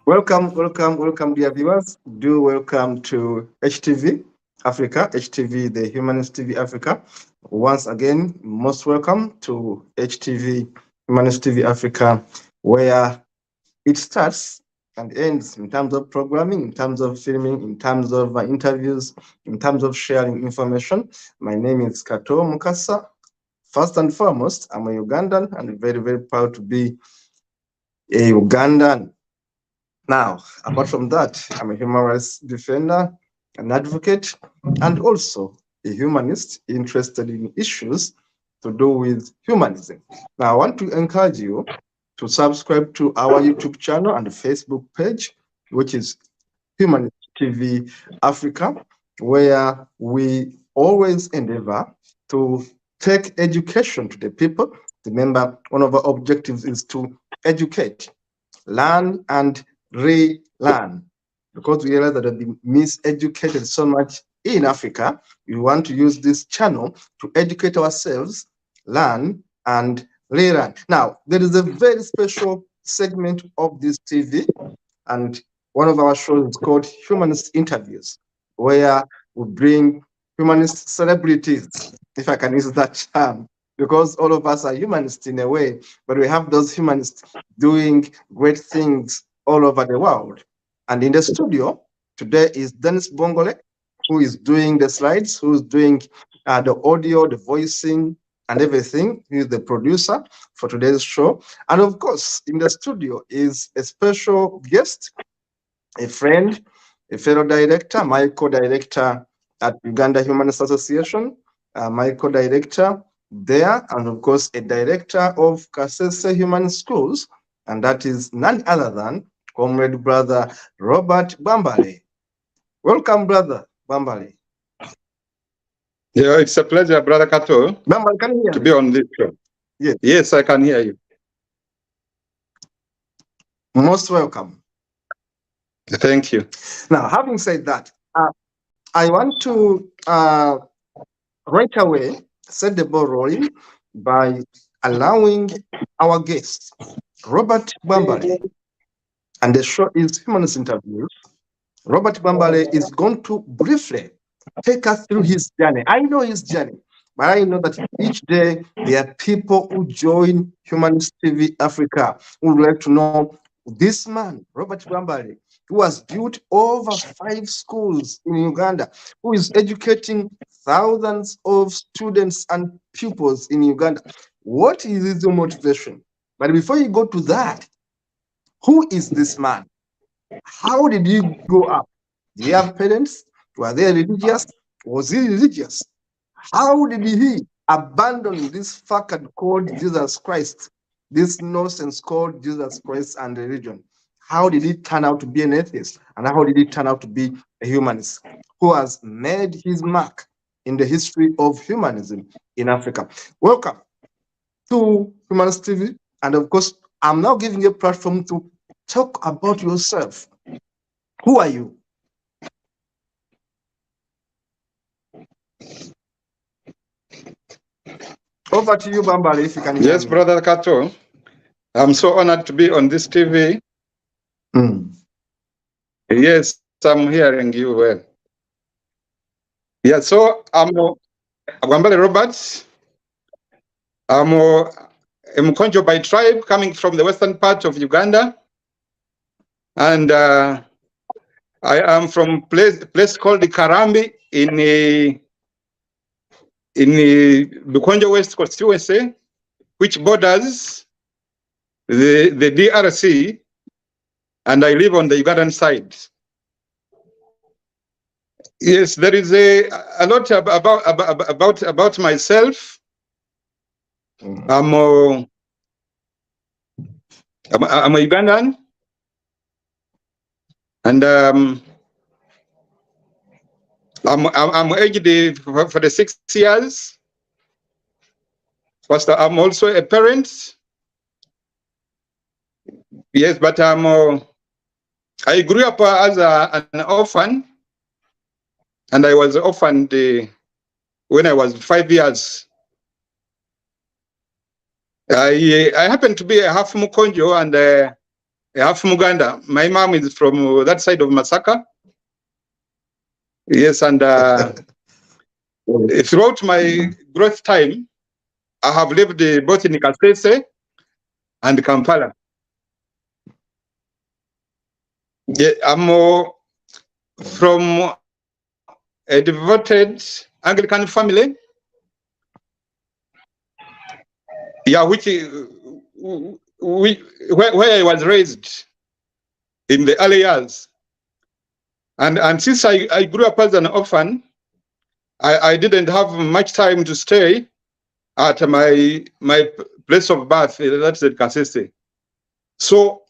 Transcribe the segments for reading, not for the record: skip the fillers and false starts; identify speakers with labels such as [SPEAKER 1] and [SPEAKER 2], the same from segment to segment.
[SPEAKER 1] Welcome, dear viewers. Do welcome to HTV Africa, HTV, the Humanist TV Africa. Once again, most welcome to HTV Humanist TV Africa, where it starts and ends in terms of programming, in terms of filming, in terms of interviews, in terms of sharing information. My name is Kato Mukasa. First and foremost, I'm a Ugandan and very, very proud to be a Ugandan. Now, apart from that, I'm a human rights defender, an advocate, and also a humanist interested in issues to do with humanism. Now, I want to encourage you to subscribe to our YouTube channel and Facebook page, which is Humanist TV Africa, where we always endeavor to take education to the people. Remember, one of our objectives is to educate, learn, and relearn, because we realize that we've been miseducated so much in Africa. We want to use this channel to educate ourselves, learn, and relearn. Now, there is a very special segment of this TV, and one of our shows is called Humanist Interviews, where we bring humanist celebrities, if I can use that term, because all of us are humanists in a way, but we have those humanists doing great things all over the world. And in the studio today is Dennis Bwambale, who is doing the slides, who is doing the audio, the voicing, and everything. He is the producer for today's show. And of course, in the studio is a special guest, a friend, a fellow director, my co-director at Uganda Humanist Association, my co-director there, and of course a director of Kasese Humanist Schools, and that is none other than Comrade Brother Robert Bwambale. Welcome, Brother Bwambale.
[SPEAKER 2] Yeah, it's a pleasure, Brother Kato,
[SPEAKER 1] Bwambale, can you hear
[SPEAKER 2] to
[SPEAKER 1] me?
[SPEAKER 2] be on this show.
[SPEAKER 1] Yes.
[SPEAKER 2] Yes, I can hear you.
[SPEAKER 1] Most welcome.
[SPEAKER 2] Thank you.
[SPEAKER 1] Now, having said that, I want to right away set the ball rolling by allowing our guest, Robert Bwambale, and the show is Humanist Interviews. Robert Bwambale is going to briefly take us through his journey. I know his journey, but I know that each day there are people who join Humanist TV Africa who would like to know this man, Robert Bwambale, who has built over 5 schools in Uganda, who is educating thousands of students and pupils in Uganda. What is his motivation? But before you go to that, who is this man? How did he grow up? Did he have parents? Were they religious? Was he religious? How did he abandon this fucker called Jesus Christ, this nonsense called Jesus Christ and religion? How did he turn out to be an atheist? And how did he turn out to be a humanist who has made his mark in the history of humanism in Africa? Welcome to Humanist TV. And of course, I'm now giving you a platform to talk about yourself. Who are you? Over to you, Bwambale, if you can hear
[SPEAKER 2] Yes,
[SPEAKER 1] me.
[SPEAKER 2] Brother Kato, I'm so honored to be on this TV. Yes, I'm hearing you well. Yeah, so I'm Bwambale Robert. I'm a Mkonjo by tribe, coming from the western part of Uganda. And I am from a place called Karambi in the Mkonjo West constituency, which borders the DRC, and I live on the Ugandan side. Yes, there is a lot about myself. I'm a Ugandan, and I'm aged for the 6 years. First, I'm also a parent. Yes, but I grew up as an orphan, and I was orphaned when I was 5 years. I happened to be a half Mukonjo and half Uganda. My mom is from that side of Masaka. Yes, and throughout my growth time, I have lived both in Kasese and Kampala. Yeah, I'm from a devoted Anglican family. Yeah, where I was raised in the early years. And since I grew up as an orphan, I didn't have much time to stay at my place of birth, that's at Kasese. So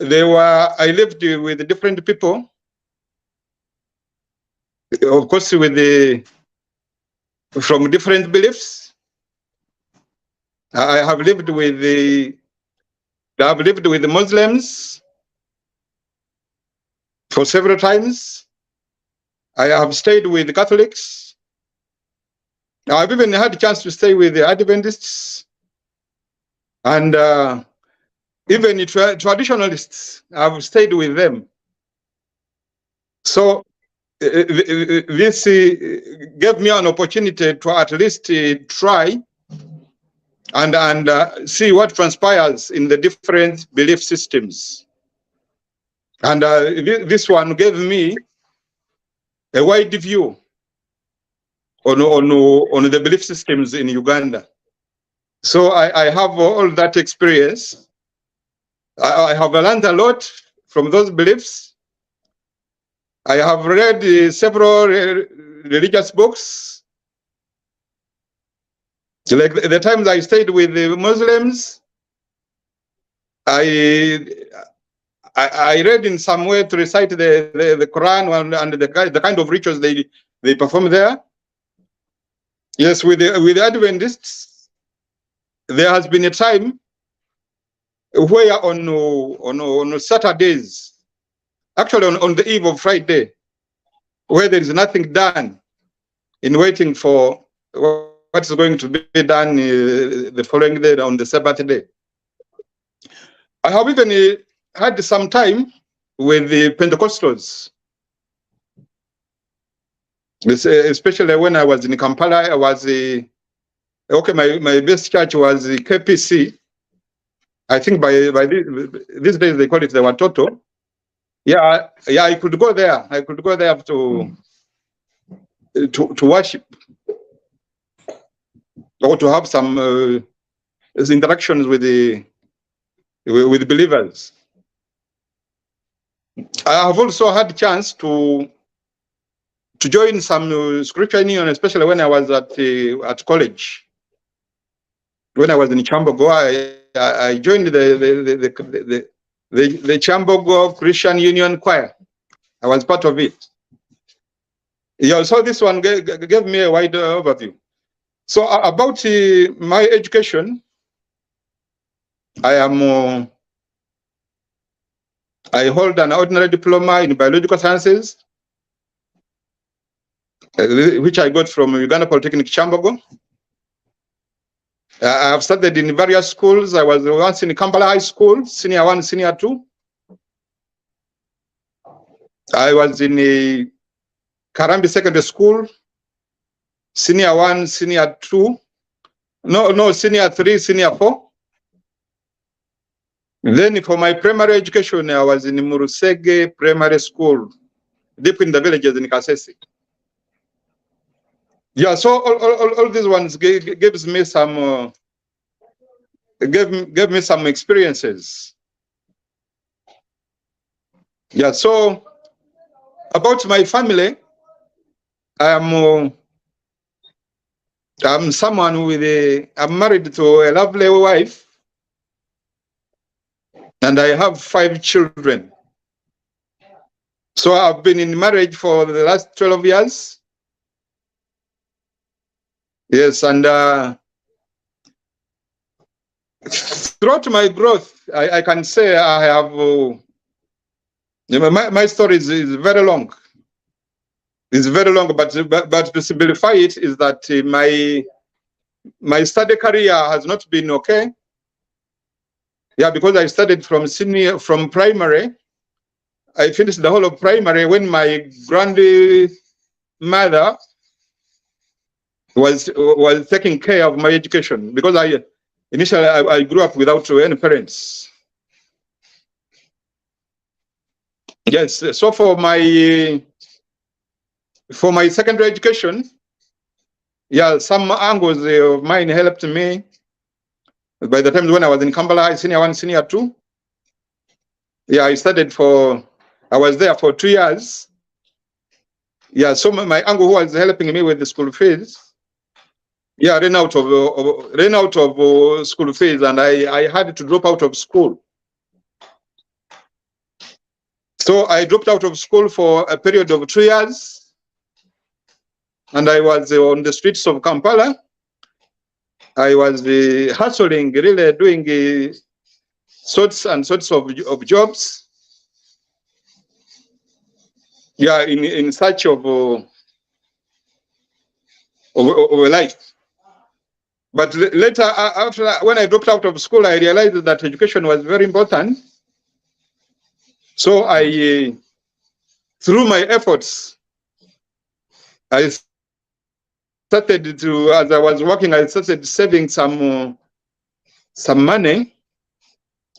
[SPEAKER 2] I lived with different people, of course, from different beliefs. I have lived with the Muslims for several times. I have stayed with the Catholics. I've even had a chance to stay with the Adventists and even the traditionalists. I've stayed with them. So this gave me an opportunity to at least try and see what transpires in the different belief systems. And this one gave me a wide view on the belief systems in Uganda. So I have all that experience. I have learned a lot from those beliefs. I have read several religious books. Like the times I stayed with the Muslims, I read in some way to recite the Quran and the kind of rituals they perform there. Yes, with the Adventists, there has been a time where on Saturdays, actually on the eve of Friday, where there is nothing done in waiting for what is going to be done the following day on the Sabbath day. I have even had some time with the Pentecostals, especially when I was in Kampala. I was okay. My best church was the KPC. I think by these days they call it the Watoto. Yeah, I could go there. I could go there to worship or to have some interactions with the believers. I have also had a chance to join some scripture union, especially when I was at college. When I was in Chambogo, I joined the Chambogo Christian Union Choir. I was part of it. Yeah, so this one gave me a wide overview. So about my education, I hold an ordinary diploma in biological sciences, which I got from Uganda Polytechnic Chambogo. I have studied in various schools. I was once in Kampala High School, Senior 1, Senior 2. I was in Karambi Secondary School, Senior 1, Senior 2. No, Senior 3, Senior 4. Then for my primary education, I was in Murusege Primary School, deep in the villages in Kasese. Yeah, so all these ones gives me some gave me some experiences. Yeah, so about my family, I'm someone I'm married to a lovely wife, and I have 5 children. So I've been in marriage for the last 12 years. Yes, and throughout my growth, I can say I have, my story is very long. It's very long, but to simplify it is that my study career has not been okay. Yeah, because I started from primary. I finished the whole of primary when my grandmother was taking care of my education, because initially I grew up without any parents. Yes, so for my secondary education, yeah, some uncles of mine helped me. By the time when I was in Kampala, senior 1, senior 2, yeah, I was there for 2 years. Yeah, so my uncle who was helping me with the school fees, yeah, ran out of school fees, and I had to drop out of school. So I dropped out of school for a period of 2 years, and I was on the streets of Kampala. I was hustling, really doing sorts and sorts of jobs. Yeah, in search of a life. But later, after when I dropped out of school, I realized that education was very important. So through my efforts, I started to, as I was working, I started saving some money,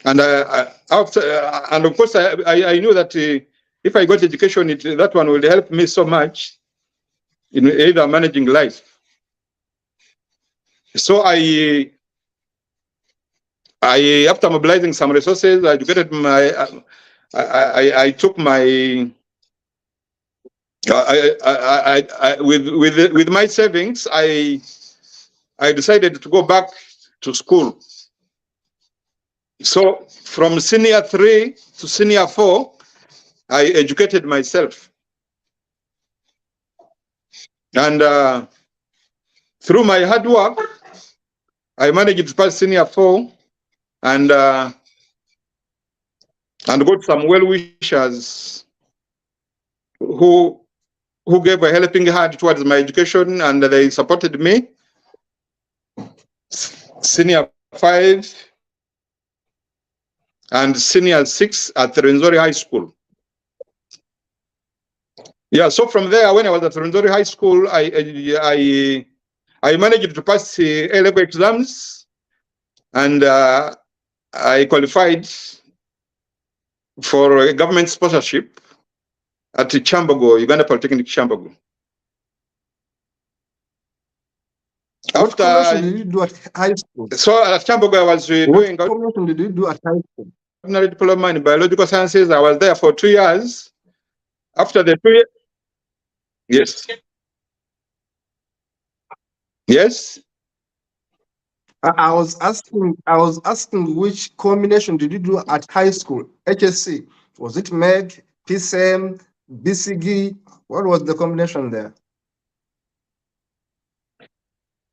[SPEAKER 2] and and of course I knew that if I got education, that one would help me so much in either managing life. So I after mobilizing some resources, I educated I took my with my savings, I decided to go back to school. So from senior 3 to senior 4, I educated myself, and through my hard work, I managed to pass senior 4, and got some well-wishers who gave a helping hand towards my education, and they supported me. Senior 5 and senior 6 at Rwenzori High School. Yeah, so from there, when I was at Rwenzori High School, I managed to pass the A-level exams, and I qualified for a government sponsorship at Chambogo, Uganda Polytechnic Chambogo.
[SPEAKER 1] What promotion did you do at high school?
[SPEAKER 2] So at Chambogo, I was doing.
[SPEAKER 1] What promotion did you do at high school?
[SPEAKER 2] Ordinary diploma in biological sciences. I was there for 2 years. After the 2 years, yes. Yes.
[SPEAKER 1] I was asking which combination did you do at high school? HSC. Was it MEG, PCM, BCG? What was the combination there?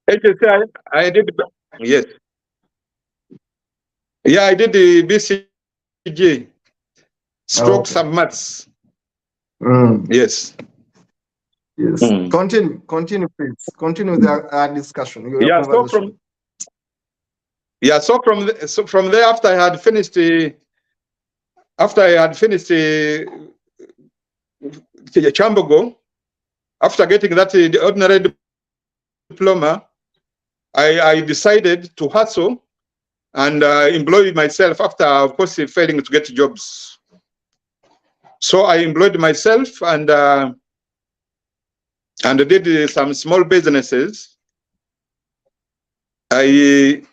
[SPEAKER 2] HSC, I did. Yes. Yeah, I did the BCG. Stroke some maths. Yes.
[SPEAKER 1] Yes. Continue, please. Continue the discussion.
[SPEAKER 2] Yeah. So from there, after I had finished Chambogo, after getting that ordinary diploma, I decided to hustle and employ myself after, of course, failing to get jobs. So I employed myself and did some small businesses. Maybe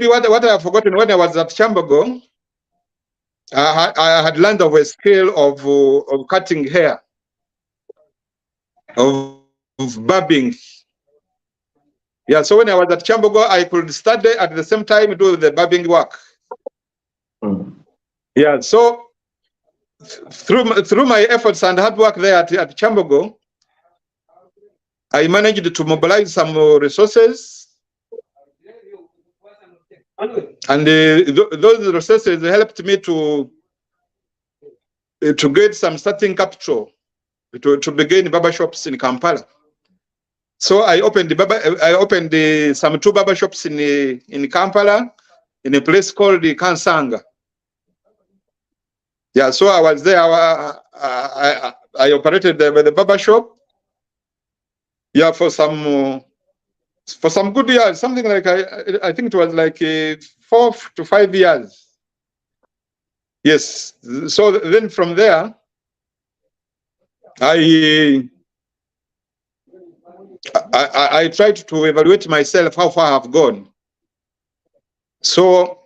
[SPEAKER 2] what I have forgotten, when I was at Chambogo, I had learned of a skill of cutting hair, of barbing. Yeah, so when I was at Chambogo, I could study at the same time do the barbing work. Yeah, so through my efforts and hard work there at Chambogo, I managed to mobilize some resources, and those resources helped me to get some starting capital to begin barber shops in Kampala. So I opened some 2 barber shops in Kampala, in a place called Kansanga. Yeah, so I was there. I operated the barber shop. Yeah, for some good years, something like I think it was like 4 to 5 years. Yes. So then from there, I tried to evaluate myself how far I've gone. So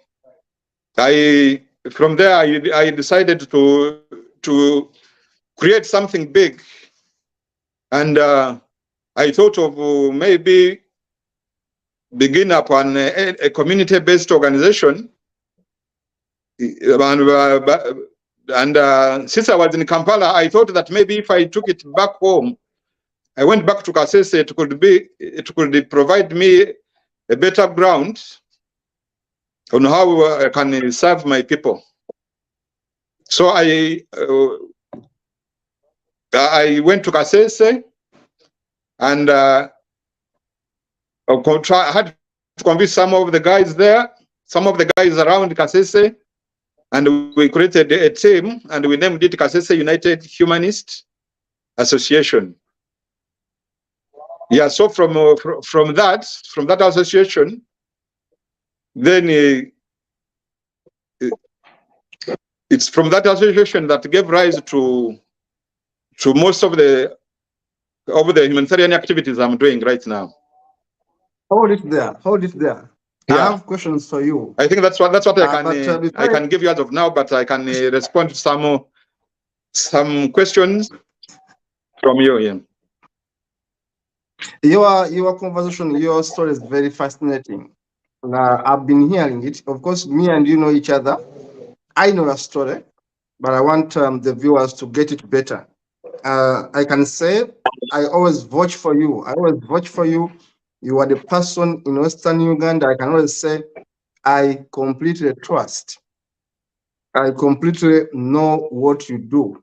[SPEAKER 2] from there I decided to create something big, and I thought of maybe begin upon a community-based organization. And since I was in Kampala, I thought that maybe if I took it back home, I went back to Kasese, it could provide me a better ground on how I can serve my people. So I went to Kasese, and I had to convince some of the guys there, some of the guys around Kasese, and we created a team, and we named it Kasese United Humanist Association. Yeah, so from that association, then it's from that association that gave rise to most of the humanitarian activities I'm doing right now.
[SPEAKER 1] Hold it there. Hold it there. Yeah. I have questions for you.
[SPEAKER 2] I think that's what I can give you as of now, but I can respond to some questions from you.
[SPEAKER 1] Yeah. Your conversation, your story is very fascinating. I've been hearing it. Of course, me and you know each other. I know your story, but I want the viewers to get it better. I can say I always vouch for you. I always vouch for you. You are the person in Western Uganda. I can always say I completely trust. I completely know what you do.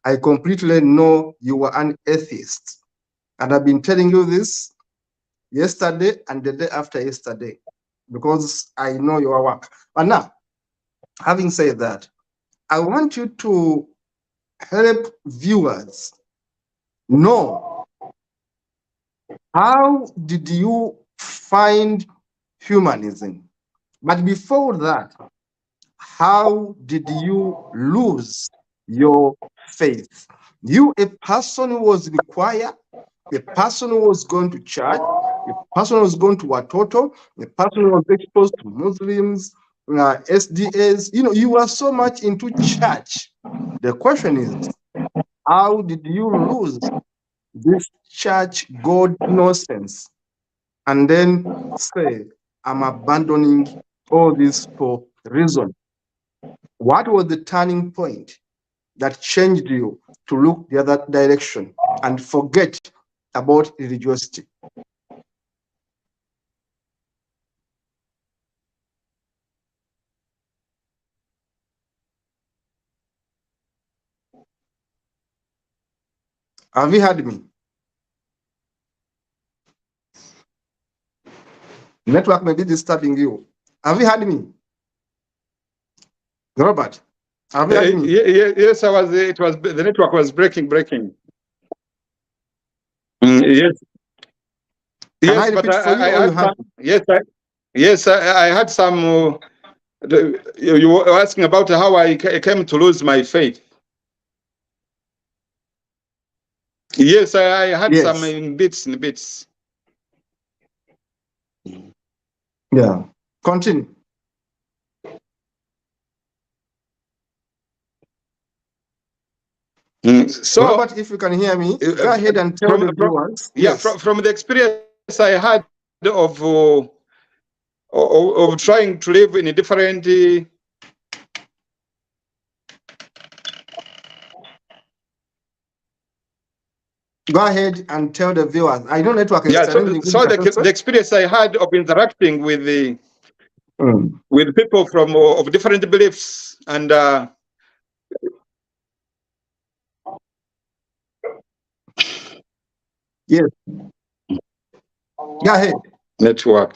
[SPEAKER 1] I completely know you are an atheist. And I've been telling you this yesterday and the day after yesterday, because I know your work. But now, having said that, I want you to help viewers know, how did you find humanism? But before that, how did you lose your faith? You, a person who was in the choir, a person who was going to church, a person who was going to Watoto, a person who was exposed to Muslims, SDAs, you were so much into church. The question is, how did you lose this church God nonsense and then say, I'm abandoning all this for reason? What was the turning point that changed you to look the other direction and forget about religiosity? Have you heard me? Network may be disturbing you. Have you heard me? Robert, have you heard me?
[SPEAKER 2] Yes, the network was breaking. Yes.
[SPEAKER 1] Can I repeat for you, or you have?
[SPEAKER 2] Yes, I had some. You were asking about how I came to lose my faith. Yes, I had some in bits.
[SPEAKER 1] Yeah, continue. So, Robert, if you can hear me, go ahead and tell the viewers.
[SPEAKER 2] Yeah, from the experience I had of trying to live in a different.
[SPEAKER 1] Go ahead and tell the viewers. I know network is challenging.
[SPEAKER 2] So the experience I had of interacting with with people from of different beliefs and.
[SPEAKER 1] Yes. Go ahead.
[SPEAKER 2] Network.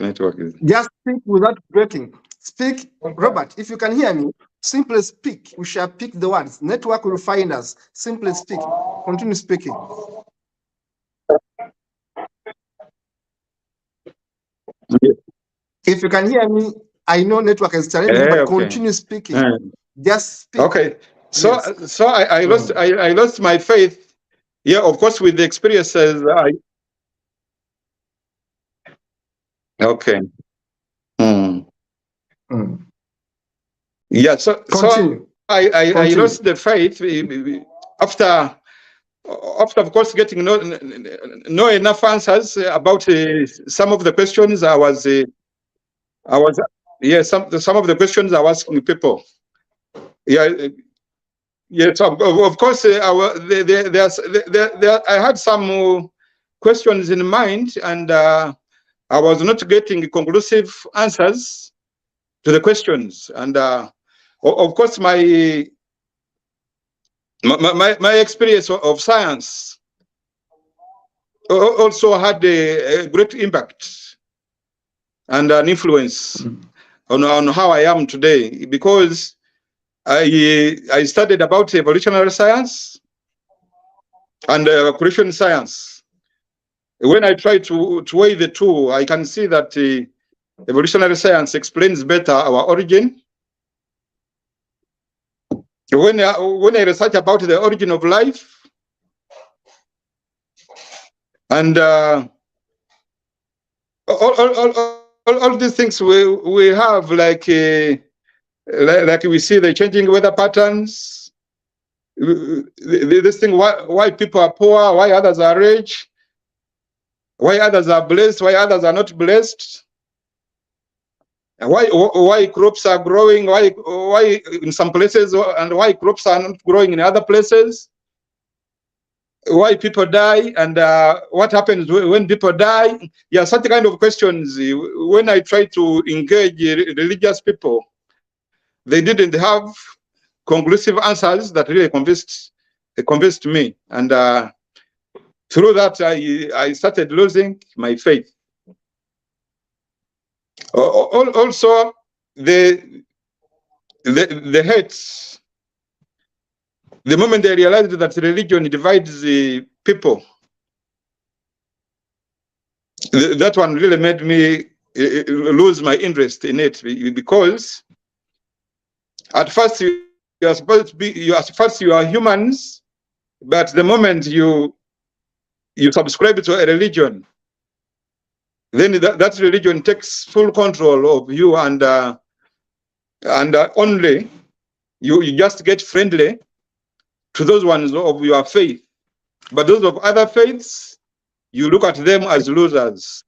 [SPEAKER 1] Just speak without breaking. Speak, Robert. If you can hear me, simply speak. We shall pick the words. Network will find us. Simply speak. Continue speaking. If you can hear me, I know network is challenging, but
[SPEAKER 2] Okay.
[SPEAKER 1] continue speaking. Just speak.
[SPEAKER 2] Okay. So
[SPEAKER 1] Yes.
[SPEAKER 2] so I lost I lost my faith. Yeah, of course, with the experiences. Okay. Yeah. So
[SPEAKER 1] Continue.
[SPEAKER 2] I lost the faith after of course getting no enough answers about some of the questions I was some of the questions I was asking people. Yes, of course. I had some questions in mind, and I was not getting conclusive answers to the questions. And of course, my experience of science also had a great impact and an influence on how I am today, because I studied about evolutionary science and creation science. When I try to weigh the two, I can see that evolutionary science explains better our origin. When I research about the origin of life, and all these things we have, like we see the changing weather patterns, this thing, why people are poor, why others are rich, why others are blessed, why others are not blessed, why crops are growing, why in some places, and why crops are not growing in other places, why people die, and what happens when people die. Yeah, such kind of questions. When I try to engage religious people, they didn't have conclusive answers that really convinced me, and through that I started losing my faith. Also, the hate. The moment I realized that religion divides the people, that one really made me lose my interest in it, because at first you are supposed to be, you are humans, but the moment you subscribe to a religion, then that religion takes full control of you, and only you just get friendly to those ones of your faith, but those of other faiths, you look at them as losers.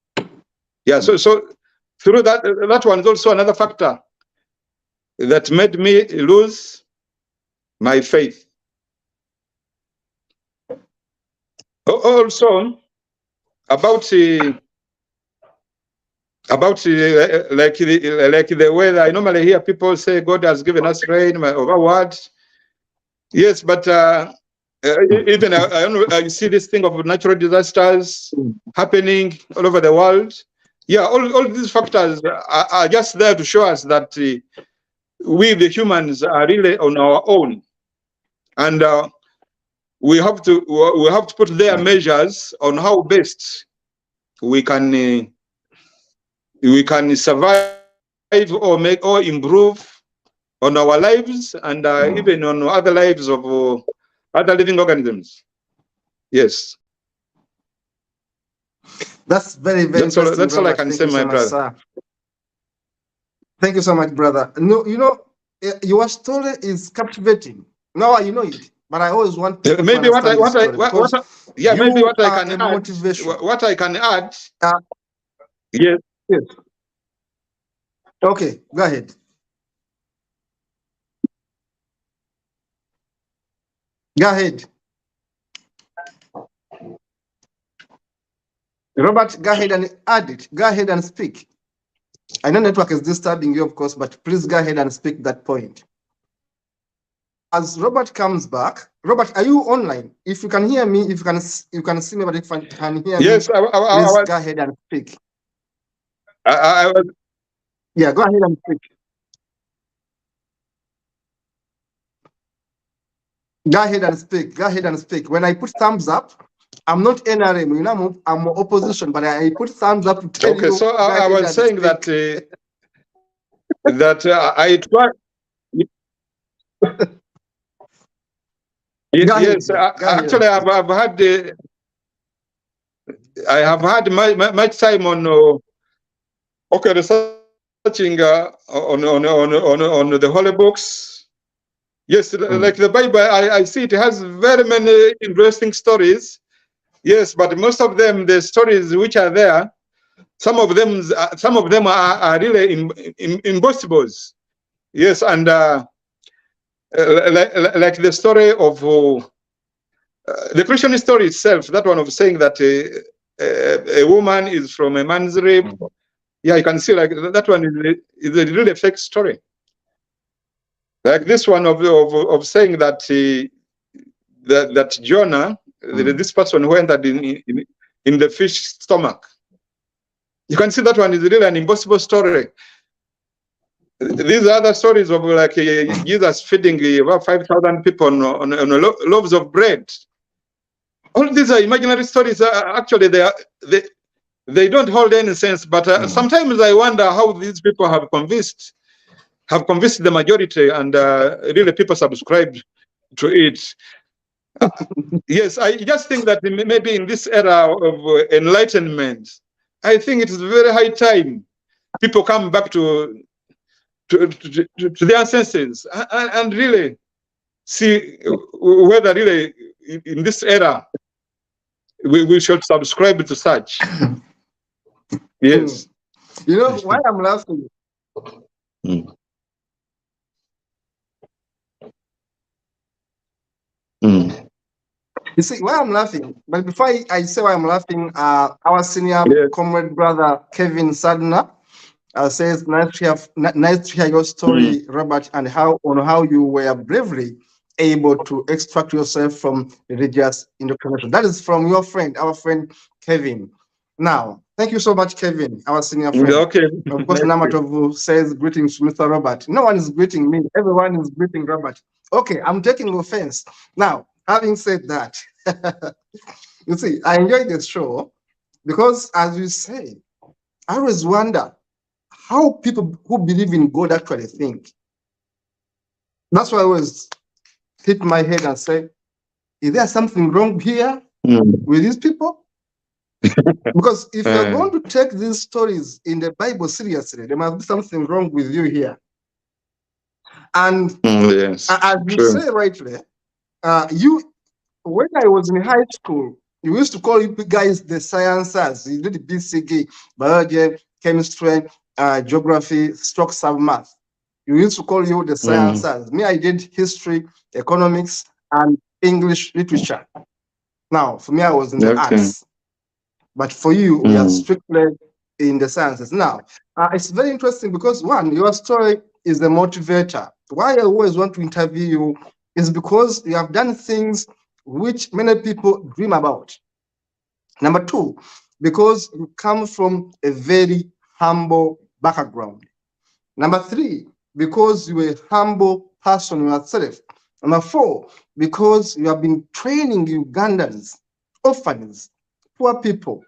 [SPEAKER 2] Yeah, so through that one is also another factor that made me lose my faith. Also, about like the weather, I normally hear people say God has given us rain over what. Yes, but even I see this thing of natural disasters happening all over the world. Yeah, all these factors are just there to show us that we, the humans, are really on our own, and we have to put their measures on how best we can survive or make or improve on our lives, and even on other lives of other living organisms. Yes.
[SPEAKER 1] That's very interesting.
[SPEAKER 2] That's all I can say, my brother.
[SPEAKER 1] Sir. Thank you so much, brother. No, your story is captivating. Now you know it, but I always want to
[SPEAKER 2] maybe what I can add. Yes.
[SPEAKER 1] Okay, go ahead. Go ahead. Robert, go ahead and add it. Go ahead and speak. I know network is disturbing you, of course, but please go ahead and speak that point. as Robert comes back, Robert, are you online? If you can hear me, if you can see me, but if you can hear
[SPEAKER 2] Yes,
[SPEAKER 1] me, please go ahead and speak.
[SPEAKER 2] I was.
[SPEAKER 1] Yeah, go ahead and speak. Go ahead and speak. Go ahead and speak. When I put thumbs up, I'm not NRM, you know, I'm opposition, but I put thumbs up to tell
[SPEAKER 2] Okay,
[SPEAKER 1] you.
[SPEAKER 2] so I was saying that I try. Yes, actually, I've had I have had much time on researching on the holy books. Yes, like the Bible, I see it has very many interesting stories. Yes, but most of them, the stories which are there, some of them are really impossible. Yes, and like the story of the Christian story itself, that one of saying that a woman is from a man's rib. Yeah, you can see like that one is a really fake story. Like this one of saying that that Jonah, this person who entered in the fish stomach. You can see that one is really an impossible story. These are other stories of like Jesus feeding about 5,000 people on loaves of bread. All these are imaginary stories. Actually, they don't hold any sense. But sometimes I wonder how these people have convinced the majority, and really people subscribe to it. Yes, I just think that maybe in this era of enlightenment, I think it is very high time people come back to their senses and really see whether really in this era we should subscribe to such. Yes.
[SPEAKER 1] You know why I'm laughing? You see why I'm laughing? But before I say why I'm laughing, our senior comrade brother Kevin Sadner says, nice to hear your story, Robert, and how you were bravely able to extract yourself from religious indoctrination. That is from your friend, our friend Kevin. Now, thank you so much, Kevin, our senior friend.
[SPEAKER 2] Okay.
[SPEAKER 1] Of course, Namatovu says greetings to Mr. Robert. No one is greeting me. Everyone is greeting Robert. Okay, I'm taking offense. Now, having said that, you see, I enjoyed this show because, as you say, I always wonder how people who believe in God actually think. That's why I always hit my head and say, is there something wrong here with these people? Because if you're going to take these stories in the Bible seriously, there must be something wrong with you here. And
[SPEAKER 2] yes,
[SPEAKER 1] as you say rightly, when I was in high school, you used to call you guys the sciencers. You did BCG, biology, chemistry, geography, stroke math. You used to call you the sciencers. Me, I did history, economics, and English literature. Now, for me, I was in the arts. But for you, we are strictly in the sciences. Now, it's very interesting because, one, your story is the motivator. Why I always want to interview you is because you have done things which many people dream about. Number two, because you come from a very humble background. Number three, because you're a humble person yourself. Number four, because you have been training Ugandans, orphans, poor people.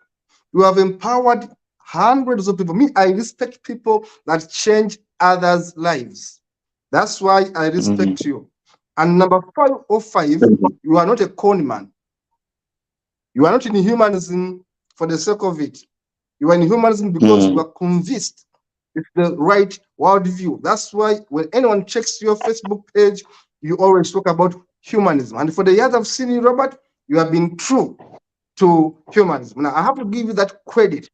[SPEAKER 1] You have empowered hundreds of people. Me, I respect people that change others' lives. That's why I respect you. And number 505, you are not a con man. You are not in humanism for the sake of it. You are in humanism because you are convinced it's the right worldview. That's why when anyone checks your Facebook page, you always talk about humanism. And for the years I've seen you, Robert, you have been true to humanism. Now, I have to give you that credit.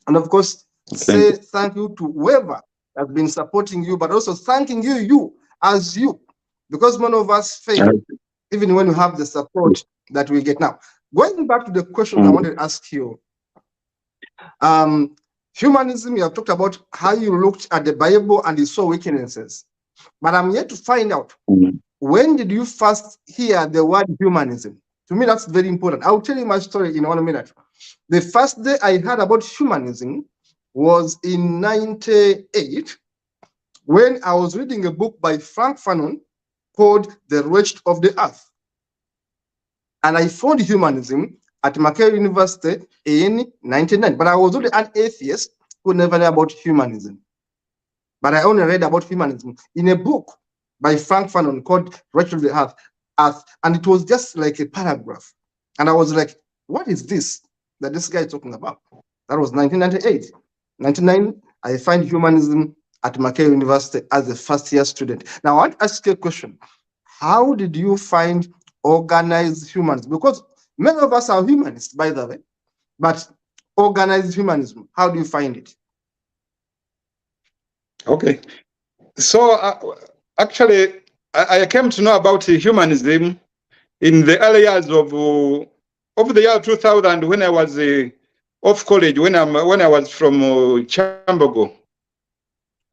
[SPEAKER 1] And of course, say thank you to whoever has been supporting you, but also thanking you as you, because none of us fail, even when you have the support that we get. Now, going back to the question I wanted to ask you, humanism, you have talked about how you looked at the Bible and you saw weaknesses, but I'm yet to find out when did you first hear the word humanism? To me, that's very important. I'll tell you my story in 1 minute. The first day I heard about humanism was in 98, when I was reading a book by Frank Fanon called The Wretched of the Earth. And I found humanism at Makerere University in 99. But I was only an atheist who never knew about humanism. But I only read about humanism in a book by Frank Fanon called Wretched of the Earth. And it was just like a paragraph. And I was like, what is this that this guy is talking about? That was 1998. 99, I find humanism at Makerere University as a first-year student. Now, I want to ask you a question. How did you find organized humanism? Because many of us are humanists, by the way, but organized humanism, how do you find it?
[SPEAKER 2] Okay. So, actually, I came to know about humanism in the early years of the year 2000, when I was off college, when I was from Chambogo.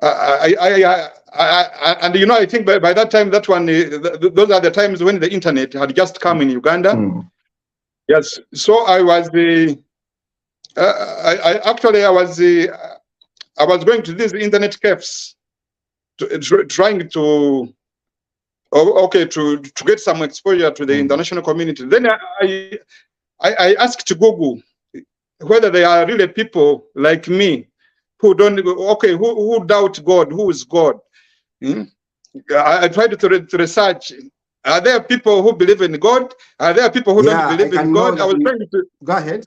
[SPEAKER 2] And you know, I think by that time, those are the times when the internet had just come in Uganda. Mm. Yes, so I was I was going to these internet cafes, trying to get some exposure to the international community. Then I asked Google whether there are really people like me who don't, who doubt God, who is God. I tried to research, are there people who believe in God? Are there people who don't believe in God? I was trying to...
[SPEAKER 1] Go ahead.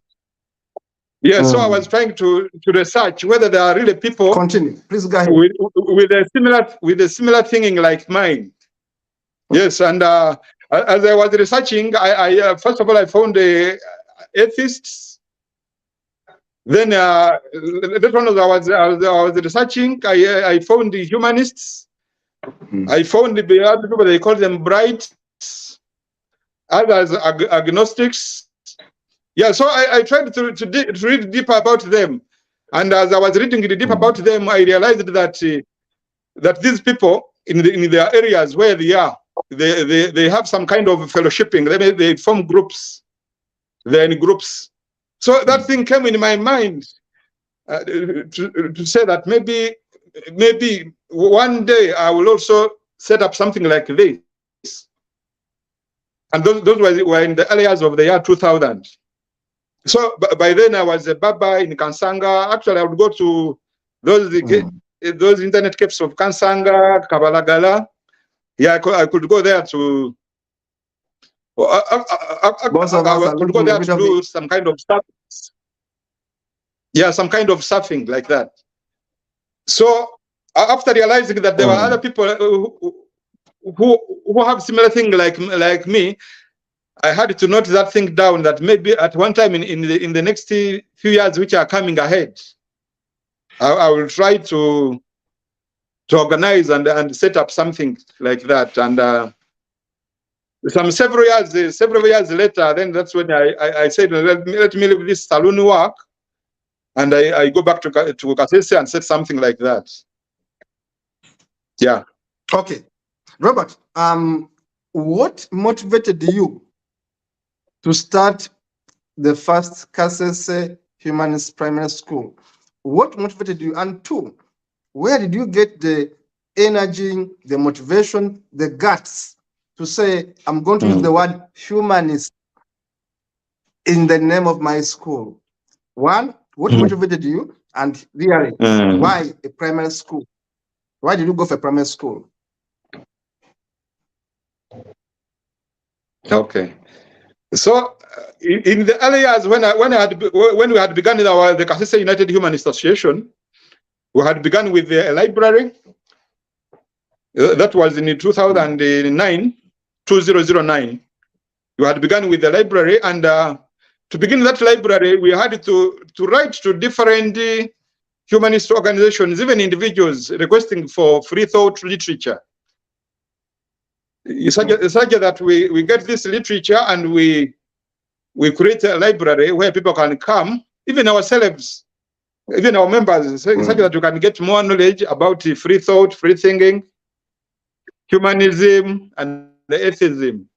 [SPEAKER 2] Yeah, so I was trying to research whether there are really people...
[SPEAKER 1] Continue, please go ahead.
[SPEAKER 2] With a similar thinking like mine. Yes, and as I was researching, I first of all, I found the atheists. Then that one I was researching, I found the humanists. I found the other people, they call them brights, others agnostics. Yeah, so I tried to read deeper about them. And as I was reading deep about them, I realized that that these people in their areas where they are, they have some kind of fellowshipping. They form groups. They're in groups. So that thing came in my mind to say that maybe one day I will also set up something like this. And those were in the early years of the year 2000. So by then I was a Baba in Kansanga. Actually, I would go to those internet cafes of Kansanga, Kabalagala. Yeah, I could go there to... I could go there to do some kind of stuff. Yeah, some kind of surfing like that. So after realizing that there were other people who have similar thing like me, I had to note that thing down, that maybe at one time in the next few years which are coming ahead, I will try to organize and set up something like that. And several years later, then that's when I said, let me leave this saloon work, and I go back to Kasese and said something like that. Yeah.
[SPEAKER 1] Okay, Robert. What motivated you to start the first Kasese Humanist Primary School? What motivated you? And two, where did you get the energy, the motivation, the guts to say, I'm going to use the word humanist in the name of my school? One, what motivated you? And really, why a primary school? Why did you go for primary school?
[SPEAKER 2] Okay. So in the early years, when we had begun the Kasese United Humanist Association, we had begun with a library. That was in 2009. We had begun with the library, and to begin that library, we had to write to different humanist organizations, even individuals, requesting for free thought literature. It's such that we get this literature and we create a library where people can come, even ourselves, even our members, such that you can get more knowledge about free thought, free thinking. humanism, and atheism.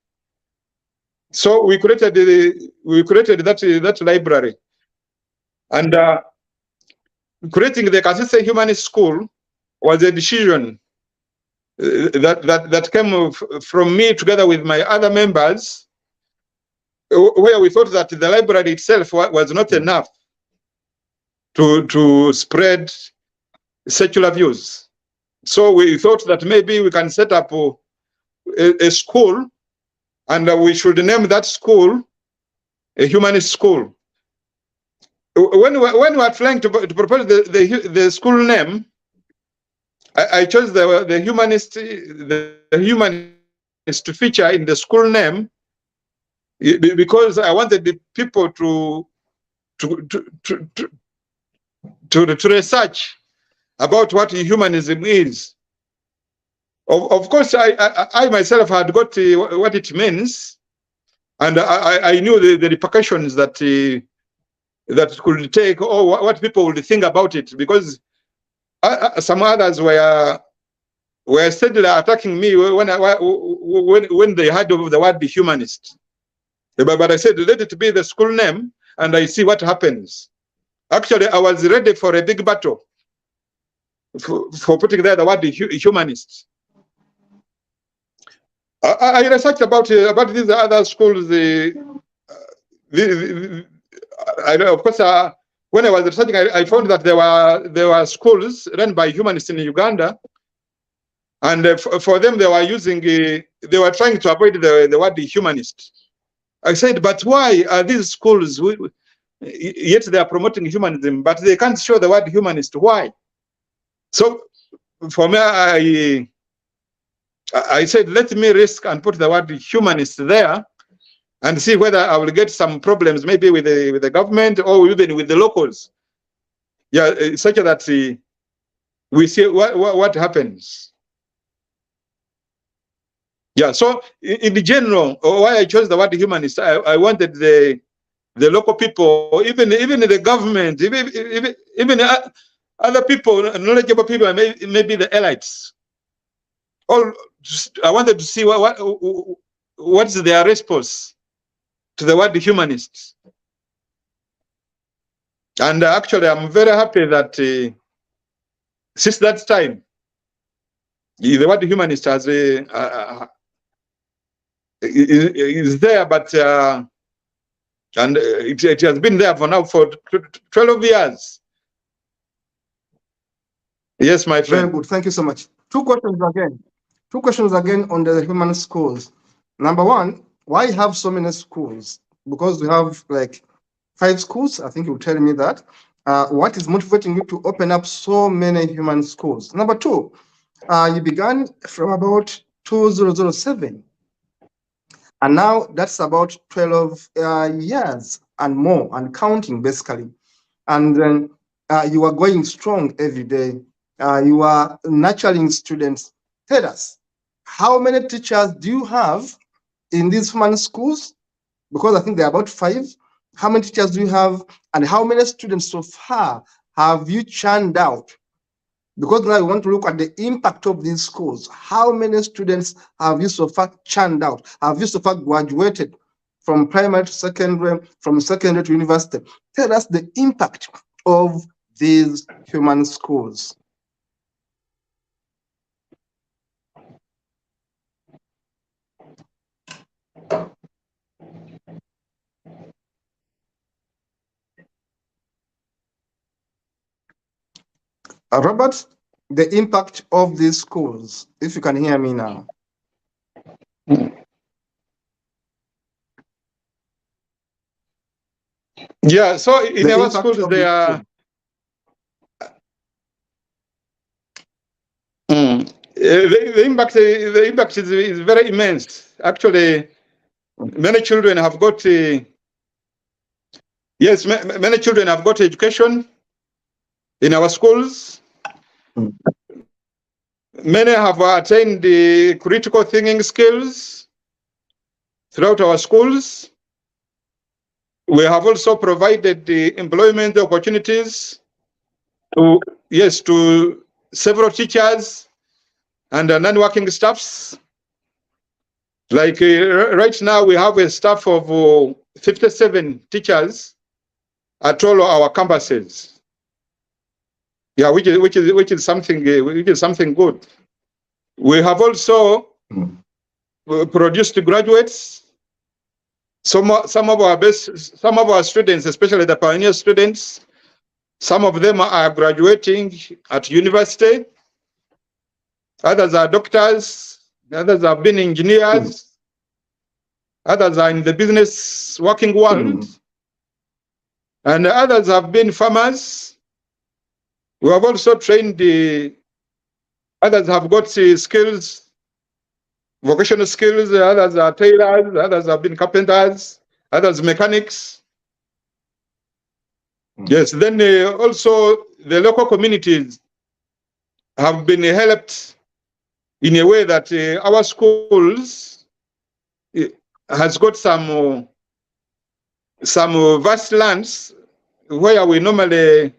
[SPEAKER 2] So we created that library, and creating the Kasese Humanist School was a decision that came from me together with my other members, where we thought that the library itself was not enough to spread secular views. So we thought that maybe we can set up a school, and we should name that school a humanist school. When we were trying to propose the school name, I chose the humanist to feature in the school name, because I wanted the people to research about what humanism is. Of course, I myself had got what it means, and I knew the repercussions that that could take, or what people would think about it, because some others were steadily attacking me when they heard of the word humanist. But I said, let it be the school name, and I see what happens. Actually, I was ready for a big battle for putting there the word humanist. I researched about these other schools. Of course, when I was researching, I found that there were schools run by humanists in Uganda, and for them they were trying to avoid the word humanist. I said, but why are these schools, yet they are promoting humanism, but they can't show the word humanist? Why? So for me, I said, let me risk and put the word humanist there, and see whether I will get some problems, maybe with the government or even with the locals. Yeah, such that we see what happens. Yeah, so in the general, why I chose the word humanist, I wanted the local people, even the government, even other people, knowledgeable people, maybe the elites. All, I wanted to see what's their response to the word humanist. And actually, I'm very happy that since that time, the word humanist has is there, but and it has been there for 12 years. Yes, my friend.
[SPEAKER 1] Very good. Thank you so much. Two questions again on the human schools. Number one, why have so many schools? Because we have like 5 schools. I think you'll tell me that. What is motivating you to open up so many human schools? Number two, you began from about 2007. And now that's about 12 years and more, and counting basically. And then you are going strong every day. You are nurturing students. Tell us, how many teachers do you have in these human schools? Because I think there are about 5. How many teachers do you have? And how many students so far have you churned out? Because now we want to look at the impact of these schools. How many students have you so far churned out? Have you so far graduated from primary to secondary, from secondary to university? Tell us the impact of these human schools. Robert, the impact of these schools, if you can hear me now.
[SPEAKER 2] Yeah, so in our schools, they are. The impact is very immense. Actually, many children have got yes, many children have got education in our schools. Many have attained the critical thinking skills throughout our schools. We have also provided the employment opportunities to several teachers. and non-working staffs. Like right now, we have a staff of 57 teachers at all our campuses. Yeah, which is something good. We have also produced graduates. Some of our students, especially the pioneer students, some of them are graduating at university. Others are doctors. Others have been engineers. Others are in the business working world. And others have been farmers. We have also trained others have got skills, vocational skills. Others are tailors. Others have been carpenters. Others mechanics. Yes, then also the local communities have been helped in a way that our schools has got some vast lands where we normally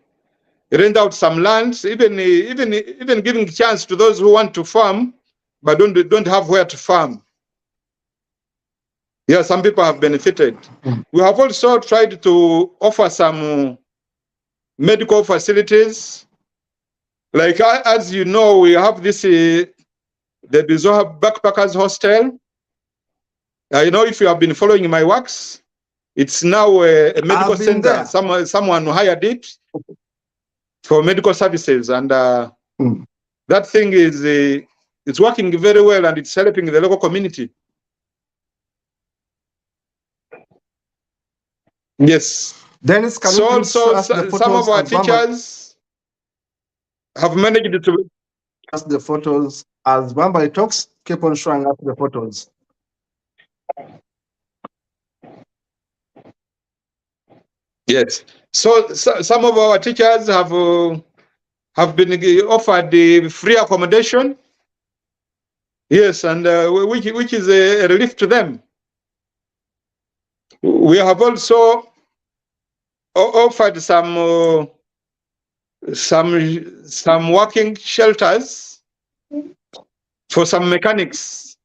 [SPEAKER 2] rent out some lands, even giving chance to those who want to farm but don't have where to farm. Yeah, some people have benefited. We have also tried to offer some medical facilities. Like as you know, we have this the Bizoha Backpackers Hostel. You know, if you have been following my works, it's now a medical center. Someone hired it for medical services, and that thing is it's working very well, and it's helping the local community. Yes.
[SPEAKER 1] Dennis, can
[SPEAKER 2] so
[SPEAKER 1] you
[SPEAKER 2] also some of our teachers have managed to
[SPEAKER 1] ask the photos as Bwambale talks. Keep on showing up the photos.
[SPEAKER 2] Yes. So some of our teachers have been offered the free accommodation. Yes, and which is a relief to them. We have also offered some working shelters for some mechanics,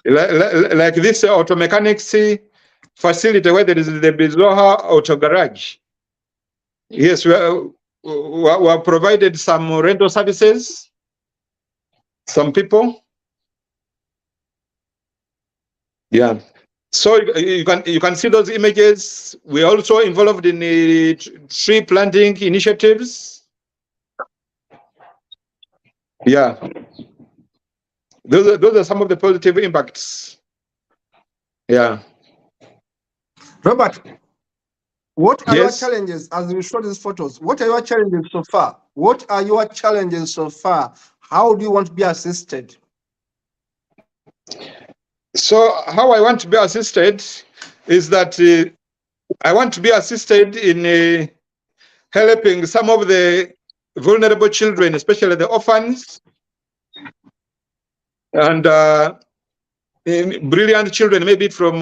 [SPEAKER 2] like this auto mechanics facility where there is the Bizoha Auto Garage. Yes, we have provided some rental services, some people. Yeah. So you can see those images. We are also involved in the tree planting initiatives. Yeah. Those are some of the positive impacts. Yeah.
[SPEAKER 1] Robert, what are your challenges as we show these photos? What are your challenges so far? What are your challenges so far? How do you want to be assisted?
[SPEAKER 2] So how I want to be assisted is that I want to be assisted in helping some of the vulnerable children, especially the orphans, and brilliant children, maybe from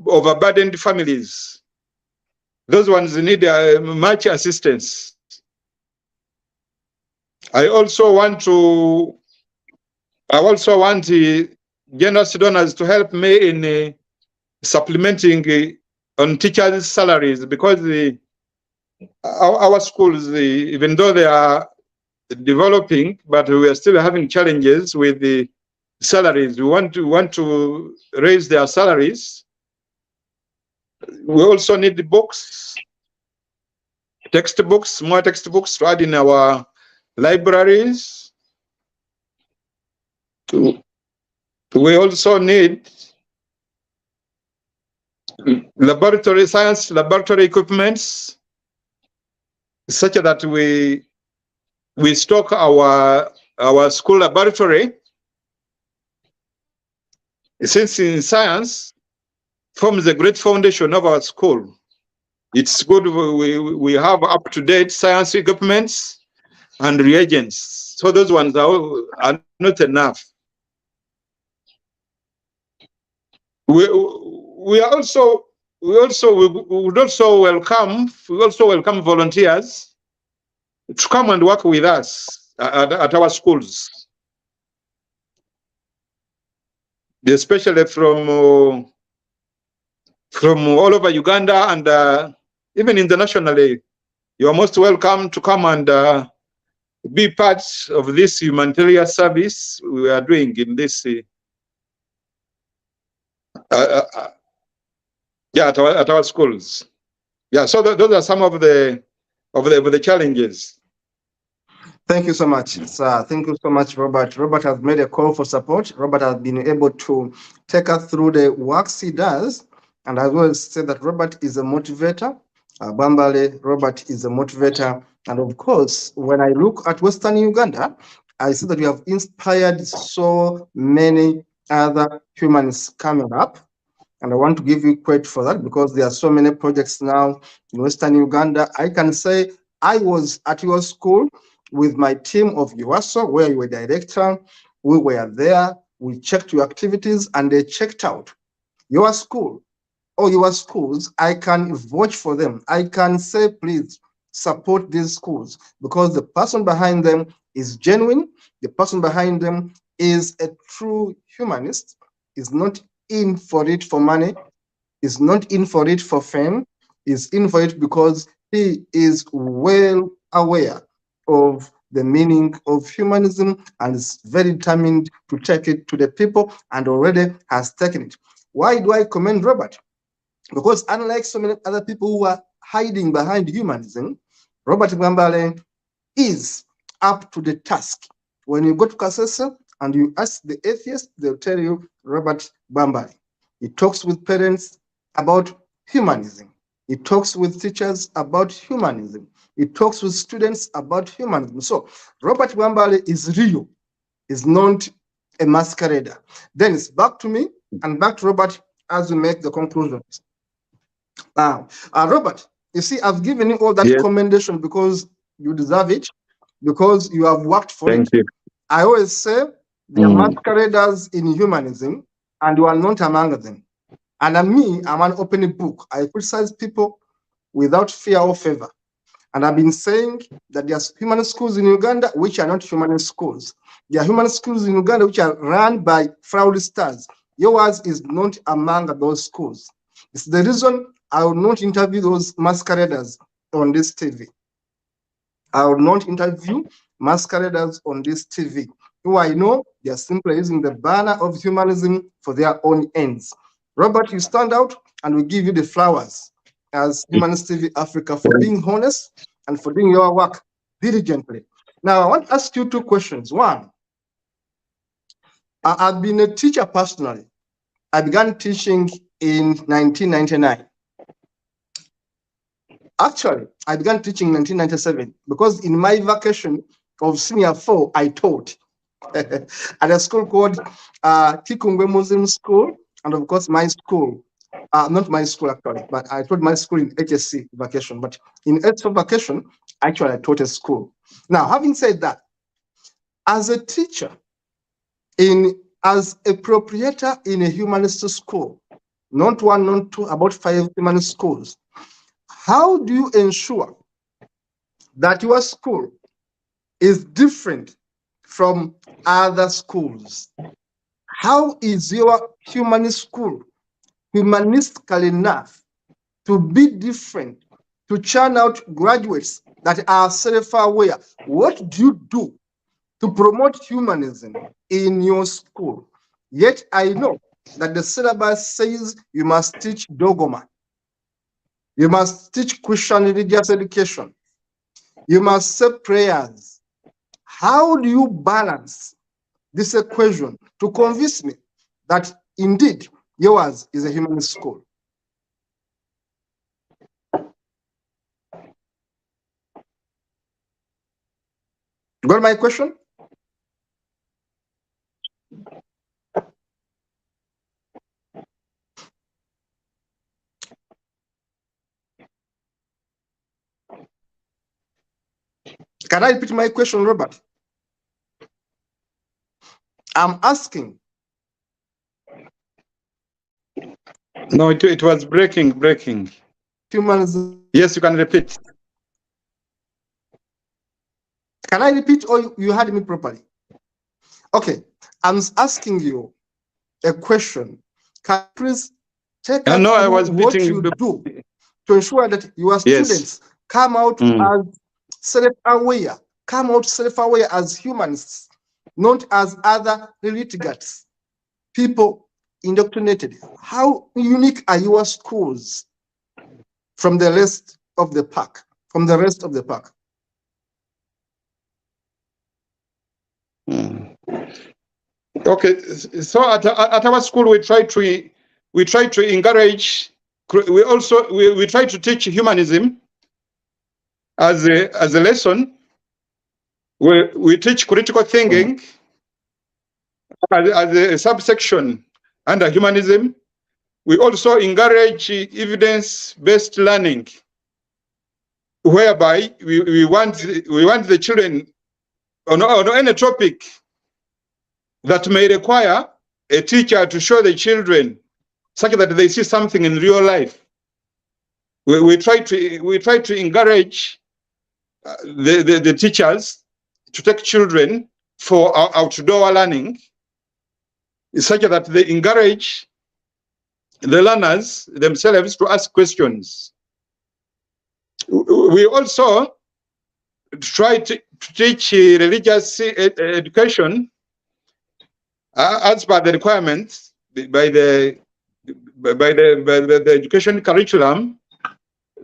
[SPEAKER 2] overburdened families. Those ones need much assistance. I also want generous donors to help me in supplementing on teachers' salaries, because our schools, even though they are developing, but we are still having challenges with the salaries. We want to raise their salaries. We also need the books, textbooks, more textbooks to add in our libraries. We also need science laboratory equipments, such that we stock our school laboratory, since in science forms a great foundation of our school. It's good we have up-to-date science equipments and reagents. So those ones are not enough. We would also welcome volunteers to come and work with us at our schools, especially from all over Uganda and even internationally. You are most welcome to come and be part of this humanitarian service we are doing in this. Yeah, at our schools. Yeah, so those are some of the challenges.
[SPEAKER 1] Thank you so much, sir. Thank you so much, Robert. Robert has made a call for support. Robert has been able to take us through the works he does. And I will say that Robert is a motivator. Bwambale Robert is a motivator. And of course, when I look at Western Uganda, I see that we have inspired so many other humanists coming up. And I want to give you credit for that because there are so many projects now in Western Uganda. I can say I was at your school with my team of UASO, where you were director. We were there, we checked your activities, and they checked out your school or your schools. I can vouch for them. I can say, please support these schools because the person behind them is genuine. The person behind them is a true humanist, is not in for it for money, is not in for it for fame, is in for it because he is well aware of the meaning of humanism and is very determined to take it to the people and already has taken it. Why do I commend Robert? Because unlike so many other people who are hiding behind humanism, Robert Bwambale is up to the task. When you go to Kasese and you ask the atheist, they'll tell you Robert Bwambale. He talks with parents about humanism. He talks with teachers about humanism. He talks with students about humanism. So Robert Bwambale is real, is not a masquerader. Then it's back to me and back to Robert as we make the conclusions. Now, Robert, you see, I've given you all that
[SPEAKER 2] Yes.
[SPEAKER 1] commendation because you deserve it, because you have worked for
[SPEAKER 2] Thank
[SPEAKER 1] it.
[SPEAKER 2] you.
[SPEAKER 1] I always say there are masqueraders in humanism, and you are not among them. And me, I'm an open book. I criticize people without fear or favor. And I've been saying that there are humanist schools in Uganda which are not humanist schools. There are humanist schools in Uganda which are run by fraudsters. Yours is not among those schools. It's the reason I will not interview those masqueraders on this TV. I will not interview masqueraders on this TV, who I know they are simply using the banner of humanism for their own ends. Robert, you stand out and we give you the flowers as Humanist TV Africa for being honest and for doing your work diligently. Now, I want to ask you two questions. One, I've been a teacher personally. I began teaching in 1999. Actually, I began teaching in 1997 because in my vacation of senior 4, I taught at a school called Kikungwe Muslim School, and of course my school, not my school actually, but I taught my school in HSC vacation. But in HSC vacation, actually I taught a school. Now, having said that, as a teacher, as a proprietor in a humanist school, not one, not two, about 5 humanist schools, how do you ensure that your school is different from other schools? How is your humanist school humanistical enough to be different, to churn out graduates that are self-aware? What do you do to promote humanism in your school? Yet I know that the syllabus says you must teach dogma. You must teach Christian religious education. You must say prayers. How do you balance this equation to convince me that indeed yours is a humanist school? Got my question? Can I repeat my question, Robert? I'm asking.
[SPEAKER 2] No, it was breaking.
[SPEAKER 1] Humanism.
[SPEAKER 2] Yes, you can repeat.
[SPEAKER 1] Can I repeat, or you heard me properly? Okay, I'm asking you a question. Can you please take us
[SPEAKER 2] No, I
[SPEAKER 1] through
[SPEAKER 2] was
[SPEAKER 1] what
[SPEAKER 2] beating
[SPEAKER 1] you
[SPEAKER 2] the...
[SPEAKER 1] do to ensure that your
[SPEAKER 2] Yes.
[SPEAKER 1] students come out as self-aware, as humanists, not as other litigants, people indoctrinated? How unique are your schools from the rest of the pack?
[SPEAKER 2] Okay, so at our school we try to encourage. We try to teach humanism as a lesson. We teach critical thinking as a subsection under humanism. We also encourage evidence-based learning, whereby we want the children on any topic that may require a teacher to show the children such that they see something in real life. We try to encourage the teachers to take children for outdoor learning, such that they encourage the learners themselves to ask questions. We also try to teach religious education as per the requirements by the education curriculum,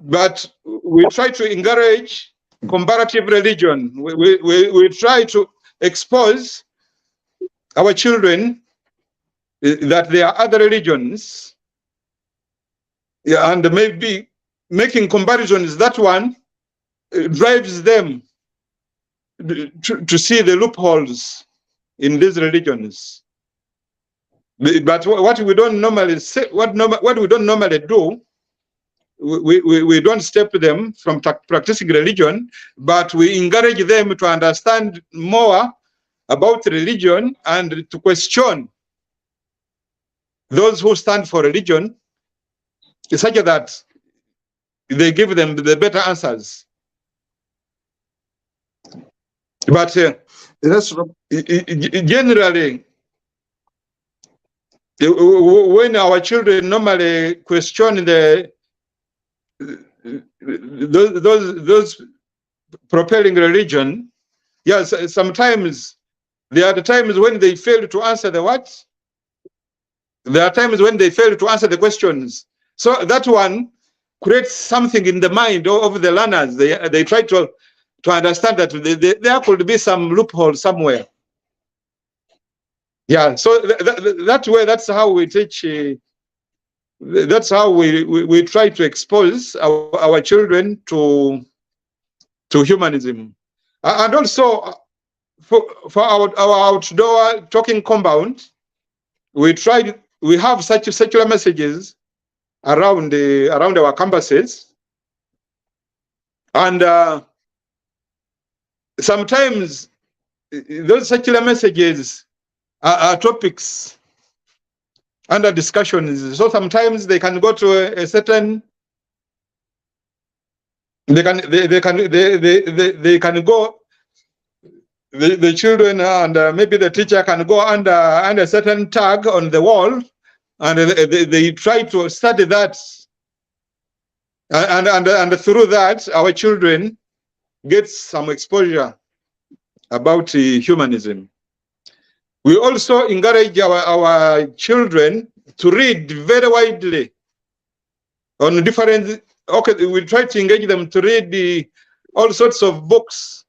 [SPEAKER 2] but we try to encourage comparative religion. We try to expose our children that there are other religions, and maybe making comparisons. That one drives them to see the loopholes in these religions. But what we don't normally say, what we don't normally do, we don't stop them from practicing religion, but we encourage them to understand more about religion and to question those who stand for religion, such that they give them the better answers. But generally, when our children normally question those propelling religion, yes, sometimes there are the times when they fail to answer the what? There are times when they fail to answer the questions. So that one creates something in the mind of the learners. They try to understand that there could be some loophole somewhere. Yeah, so that way, that's how we teach. That's how we try to expose our children to humanism, and also for our outdoor talking compound, we have such secular messages around our campuses, and sometimes those secular messages are topics under discussions. So sometimes they can go to a certain, they can go, the children and maybe the teacher can go under a certain tag on the wall, and they try to study that, and through that our children get some exposure about humanism. We also encourage our children to read very widely on different. Okay, we try to engage them to read all sorts of books.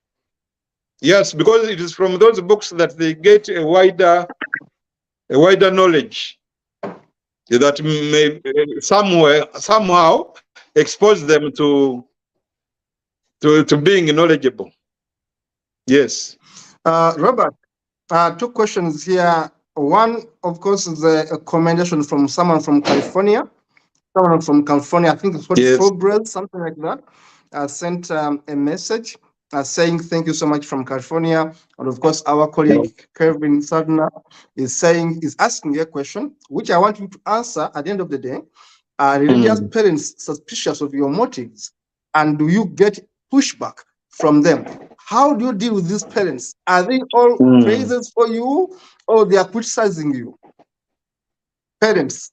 [SPEAKER 2] Yes, because it is from those books that they get a wider knowledge that may somehow expose them to being knowledgeable. Yes.
[SPEAKER 1] Robert, two questions here. One, of course, is a commendation from someone from California. I think it's called Fulbright, something like that, sent a message saying thank you so much from California. And of course, our colleague Kevin Sadner is asking a question, which I want you to answer at the end of the day. Are religious parents suspicious of your motives? And do you get pushback from them? How do you deal with these parents? Are they all praises for you, or they are criticizing you? Parents.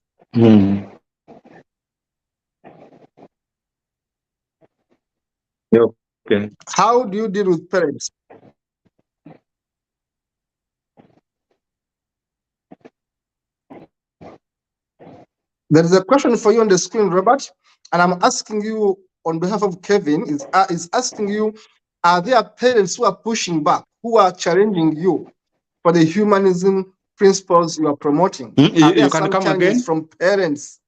[SPEAKER 2] Okay.
[SPEAKER 1] How do you deal with parents? There is a question for you on the screen, Robert, and I'm asking you on behalf of Kevin, is asking you, are there parents who are pushing back, who are challenging you for the humanism principles you are promoting? Are there
[SPEAKER 2] You can
[SPEAKER 1] some
[SPEAKER 2] come
[SPEAKER 1] challenges
[SPEAKER 2] again?
[SPEAKER 1] from parents?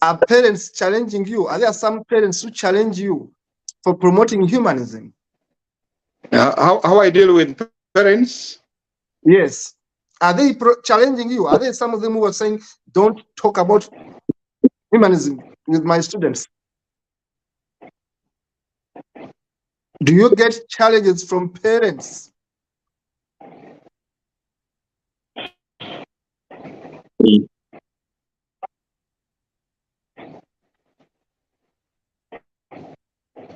[SPEAKER 1] Are parents challenging you? Are there some parents who challenge you for promoting humanism?
[SPEAKER 2] How I deal with parents?
[SPEAKER 1] Yes. Are they challenging you? Are there some of them who are saying, don't talk about humanism with my students? Do you get challenges from parents?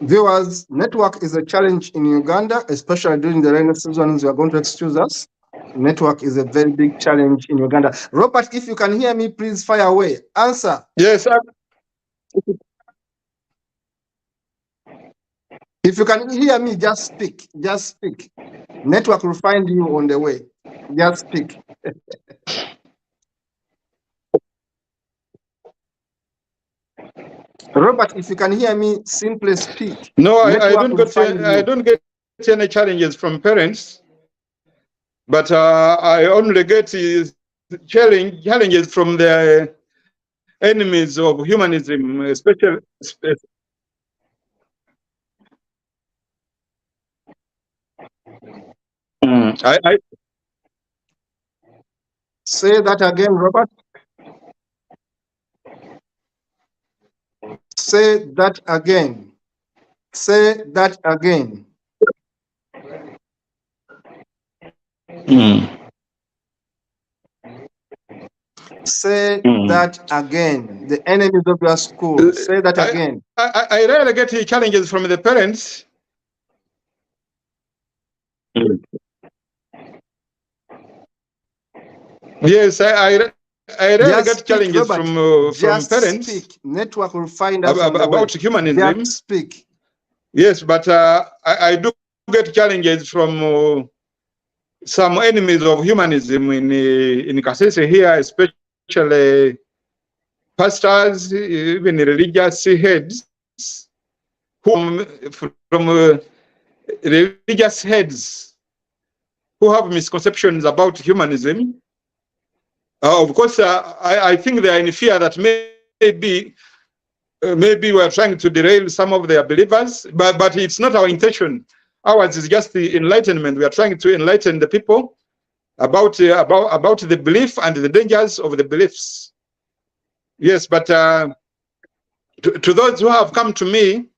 [SPEAKER 1] Viewers, network is a challenge in Uganda, especially during the rainy season. You are going to excuse us. Network is a very big challenge in Uganda. Robert, if you can hear me, please fire away. Answer.
[SPEAKER 2] Yes.
[SPEAKER 1] If you can hear me, just speak. Just speak. Network will find you on the way. Just speak. Robert, if you can hear me, simply speak.
[SPEAKER 2] No, I
[SPEAKER 1] Network
[SPEAKER 2] don't
[SPEAKER 1] will
[SPEAKER 2] get.
[SPEAKER 1] find you.
[SPEAKER 2] I don't get any challenges from parents, but I only get challenges from the enemies of humanism, especially. I
[SPEAKER 1] Say that again, Robert. Say that again. Say that again. Say that again. The enemies of your school. Say that again.
[SPEAKER 2] I rarely get challenges from the parents. Yes, I rarely get challenges
[SPEAKER 1] Robert.
[SPEAKER 2] from parents.
[SPEAKER 1] Speak. Network will find us on the
[SPEAKER 2] about
[SPEAKER 1] way.
[SPEAKER 2] humanism.
[SPEAKER 1] Just speak.
[SPEAKER 2] Yes, but I do get challenges from some enemies of humanism in Kasese here, especially pastors, even religious heads, who from religious heads who have misconceptions about humanism. Of course, I think they are in fear that maybe we are trying to derail some of their believers, but it's not our intention. Ours is just the enlightenment. We are trying to enlighten the people about the belief and the dangers of the beliefs. Yes, but to those who have come to me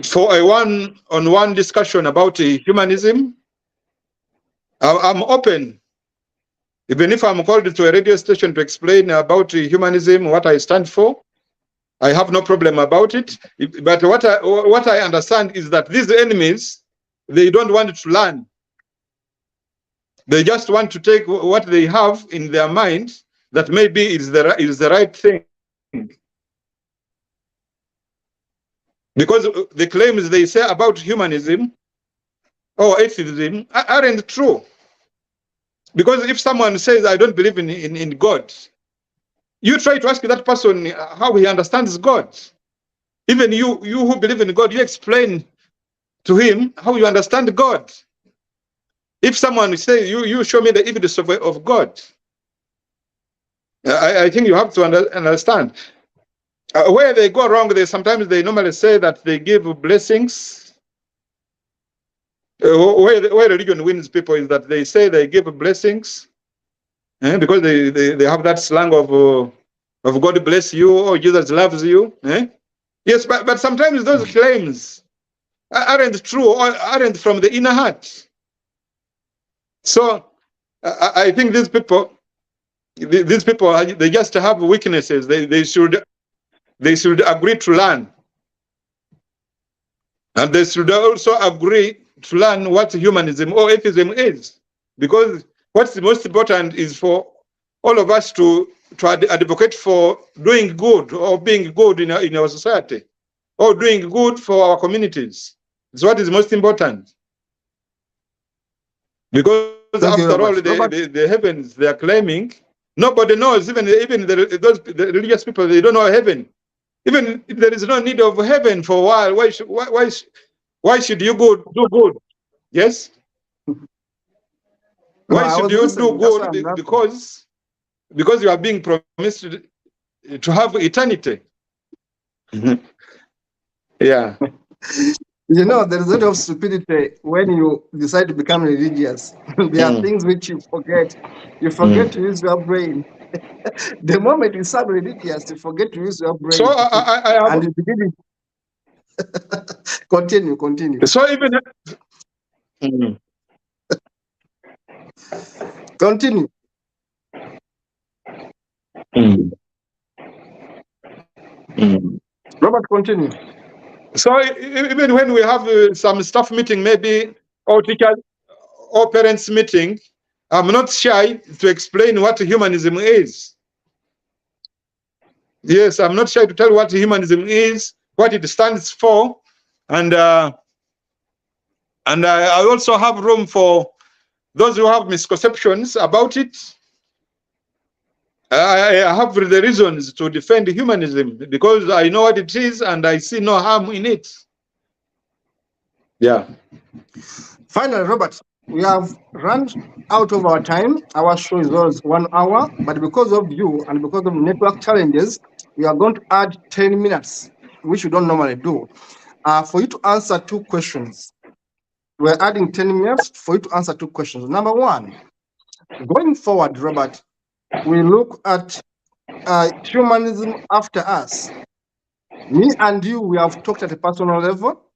[SPEAKER 2] for a one-on-one discussion about humanism, I'm open. Even if I'm called to a radio station to explain about humanism, what I stand for, I have no problem about it. But what I understand is that these enemies, they don't want to learn. They just want to take what they have in their mind that maybe is the right thing. Because the claims they say about humanism or atheism aren't true. Because if someone says, I don't believe in God, you try to ask that person how he understands God. Even you who believe in God, you explain to him how you understand God. If someone says, you show me the evidence of God, I think you have to understand. Where they go wrong, sometimes they normally say that they give blessings. Where religion wins people is that they say they give blessings because they have that slang of God bless you or Jesus loves you. Yes, but sometimes those claims aren't true or aren't from the inner heart. So I think these people, they just have weaknesses. They should agree to learn. And they should also agree to learn what humanism or atheism is. Because what's the most important is for all of us to advocate for doing good or being good in our society or doing good for our communities. It's what is most important. Because after all, the heavens they are claiming, nobody knows, even the religious people, they don't know heaven. Even if there is no need of heaven for a while, why should you do good? Yes? Why should you do good? Because you are being promised to have eternity. Yeah.
[SPEAKER 1] You know, there is a lot of stupidity when you decide to become religious. There are things which you forget. You forget to use your brain. The moment you sound religious, you forget to use your brain.
[SPEAKER 2] So I have,
[SPEAKER 1] and you begin continue.
[SPEAKER 2] So even
[SPEAKER 1] Continue. Robert, continue.
[SPEAKER 2] So even when we have some staff meeting, maybe or teachers or parents meeting, I'm not shy to explain what humanism is. Yes, I'm not shy to tell what humanism is, what it stands for, and I also have room for those who have misconceptions about it. I have the reasons to defend humanism because I know what it is and I see no harm in it. Yeah.
[SPEAKER 1] Finally, Robert, we have run out of our time. Our show is always 1 hour, but because of you and because of network challenges, we are going to add 10 minutes, which we don't normally do, for you to answer 2 questions. We're adding 10 minutes for you to answer 2 questions. Number 1, going forward, Robert, we look at humanism after us. Me and you, we have talked at a personal level.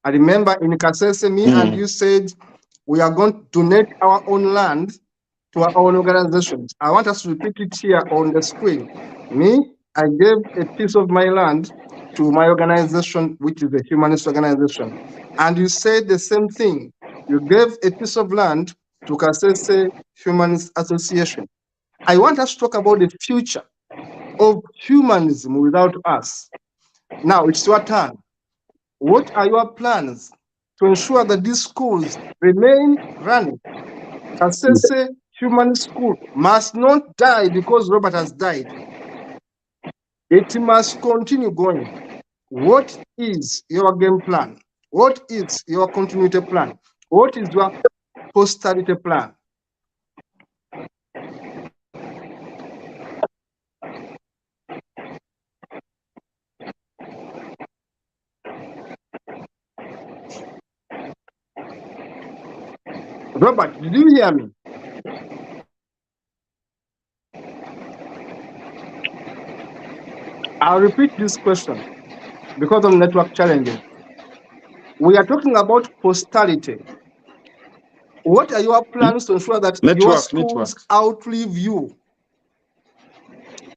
[SPEAKER 1] I remember in Kasese, me and you said we are going to donate our own land to our own organizations. I want us to repeat it here on the screen. Me, I gave a piece of my land to my organization, which is a humanist organization. And you said the same thing. You gave a piece of land to Kasese Humanist Association. I want us to talk about the future of humanism without us. Now it's your turn. What are your plans to ensure that these schools remain running? Kasese Humanist School must not die because Robert has died. It must continue going. What is your game plan? What is your continuity plan? What is your posterity plan? Robert, did you hear me? I'll repeat this question because of network challenges. We are talking about posterity. What are your plans to ensure that your schools outlive you?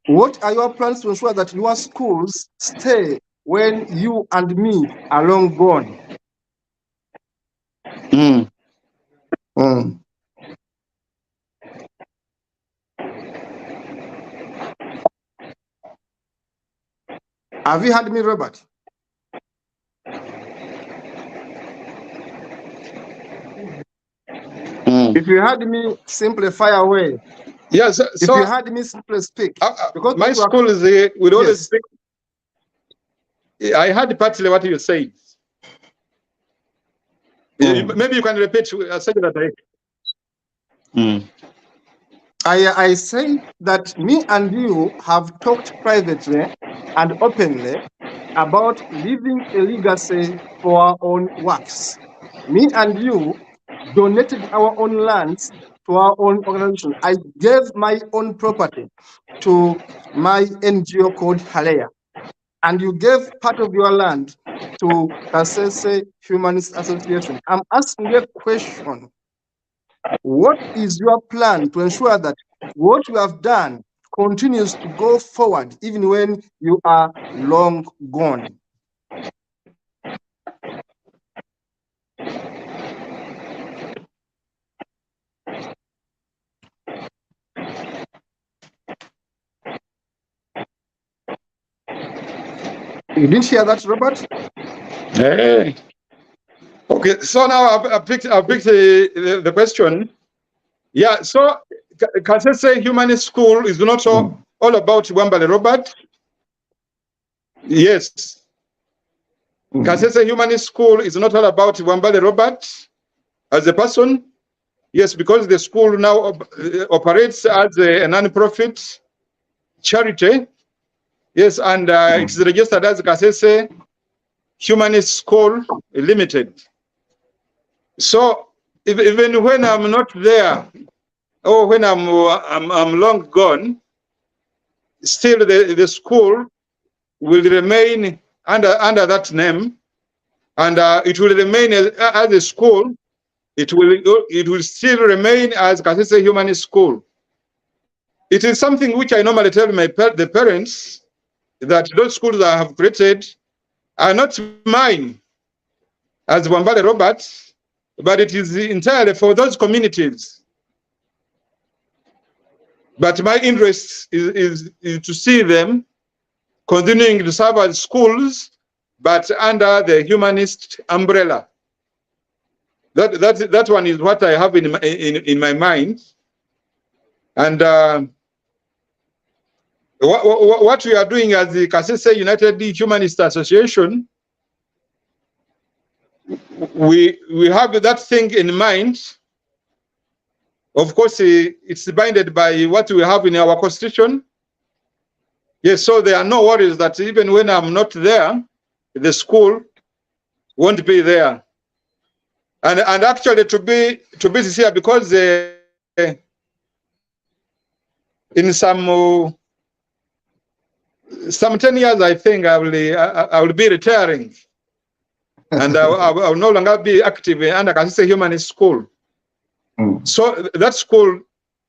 [SPEAKER 1] What are your plans to ensure that your schools stay when you and me are long gone? Have you heard me, Robert? If you heard me, simply fire away.
[SPEAKER 2] Yes.
[SPEAKER 1] If you heard me, simply speak.
[SPEAKER 2] Because my school is would always speak. I heard partly what you said. Maybe you can repeat. Say that.
[SPEAKER 1] I say that me and you have talked privately and openly about leaving a legacy for our own works. Me and you donated our own lands to our own organization. I gave my own property to my NGO called Halea, and you gave part of your land to Kasese Humanist Association. I'm asking you a question. What is your plan to ensure that what you have done continues to go forward even when you are long gone? You didn't hear that, Robert?
[SPEAKER 2] Hey. Okay, so now I picked the question. Yeah, so Kasese Humanist School is not all about Bwambale Robert. Yes. Kasese Humanist School is not all about Bwambale Robert as a person. Yes, because the school now operates as a non-profit charity. Yes, and it's registered as Kasese Humanist School Limited. So even when I'm not there, or when I'm long gone, still the school will remain under that name, and it will remain as a school. It will still remain as Kasese Humanist School. It is something which I normally tell the parents, that those schools I have created are not mine as Bwambale Robert, but it is entirely for those communities. But my interest is to see them continuing to serve as schools, but under the humanist umbrella. That one is what I have in my mind. And what we are doing as the Kasese United Humanist Association, we have that thing in mind. Of course, it's binded by what we have in our constitution. Yes, so there are no worries that even when I'm not there, the school won't be there. And actually, to be sincere, because in some 10 years, I think I will be retiring, and I will no longer be active under Kasese Humanist School. So that school,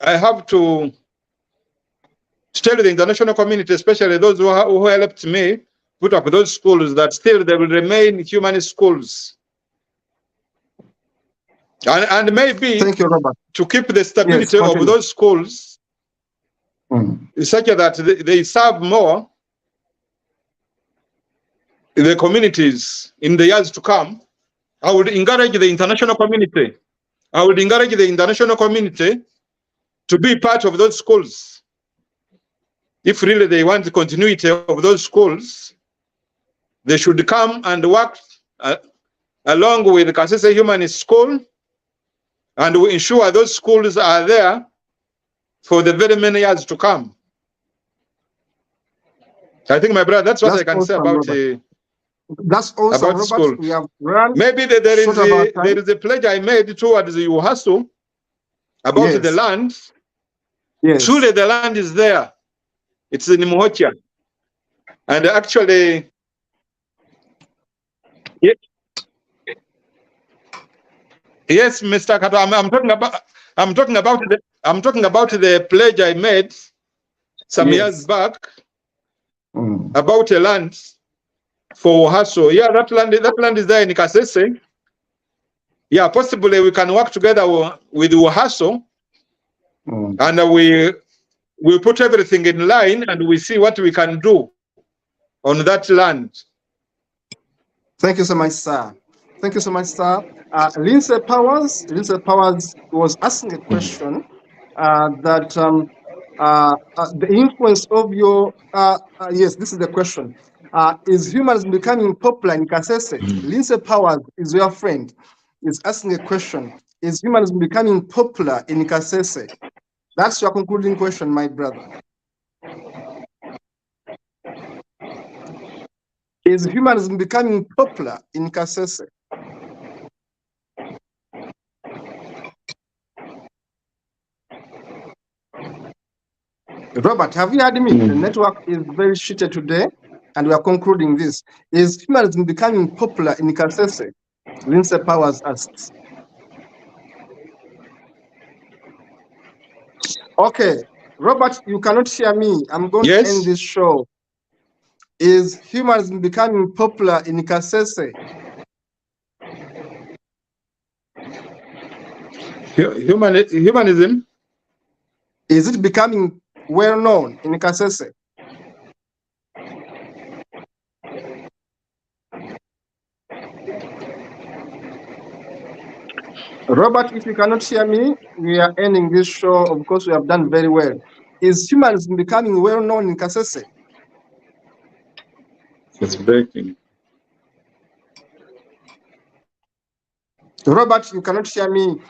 [SPEAKER 2] I have to tell the international community, especially those who helped me put up those schools, that still they will remain humanist schools. And maybe,
[SPEAKER 1] thank you, Robert,
[SPEAKER 2] to keep the stability of those schools, such that they serve more the communities in the years to come. I would encourage the international community. I would encourage the international community to be part of those schools. If really they want the continuity of those schools, they should come and work along with the Kasese Humanist School, and we ensure those schools are there for the very many years to come. I think, my brother, that's what I can say about
[SPEAKER 1] that's awesome,
[SPEAKER 2] about
[SPEAKER 1] Robert.
[SPEAKER 2] school.
[SPEAKER 1] We have run.
[SPEAKER 2] Maybe there is a pledge I made towards the UHASU about the land.
[SPEAKER 1] Yes.
[SPEAKER 2] Truly, the land is there. It's in Muhocha. And actually, yes, Mr. Kato, I'm talking about the pledge I made some years back about a land for UHASU. Yeah, that land is there in Kasese. Yeah, possibly we can work together with UHASU, and we put everything in line, and we see what we can do on that land.
[SPEAKER 1] Thank you so much, sir. Thank you so much, sir. Lindsay Powers was asking a question that the influence of your yes, this is the question. Is humanism becoming popular in Kasese? Lindsay Powers is your friend. Is asking a question. Is humanism becoming popular in Kasese? That's your concluding question, my brother. Is humanism becoming popular in Kasese? Robert, have you heard me? The network is very shitty today, and we are concluding this. Is humanism becoming popular in Kasese? Lindsay Powers asks. Okay, Robert, you cannot hear me. I'm going to end this show. Is humanism becoming popular in Kasese?
[SPEAKER 2] Humanism?
[SPEAKER 1] Is it becoming well known in Kasese? Robert, if you cannot hear me, we are ending this show. Of course, we have done very well. Is humanism becoming well known in Kasese?
[SPEAKER 2] It's breaking.
[SPEAKER 1] Robert, you cannot hear me.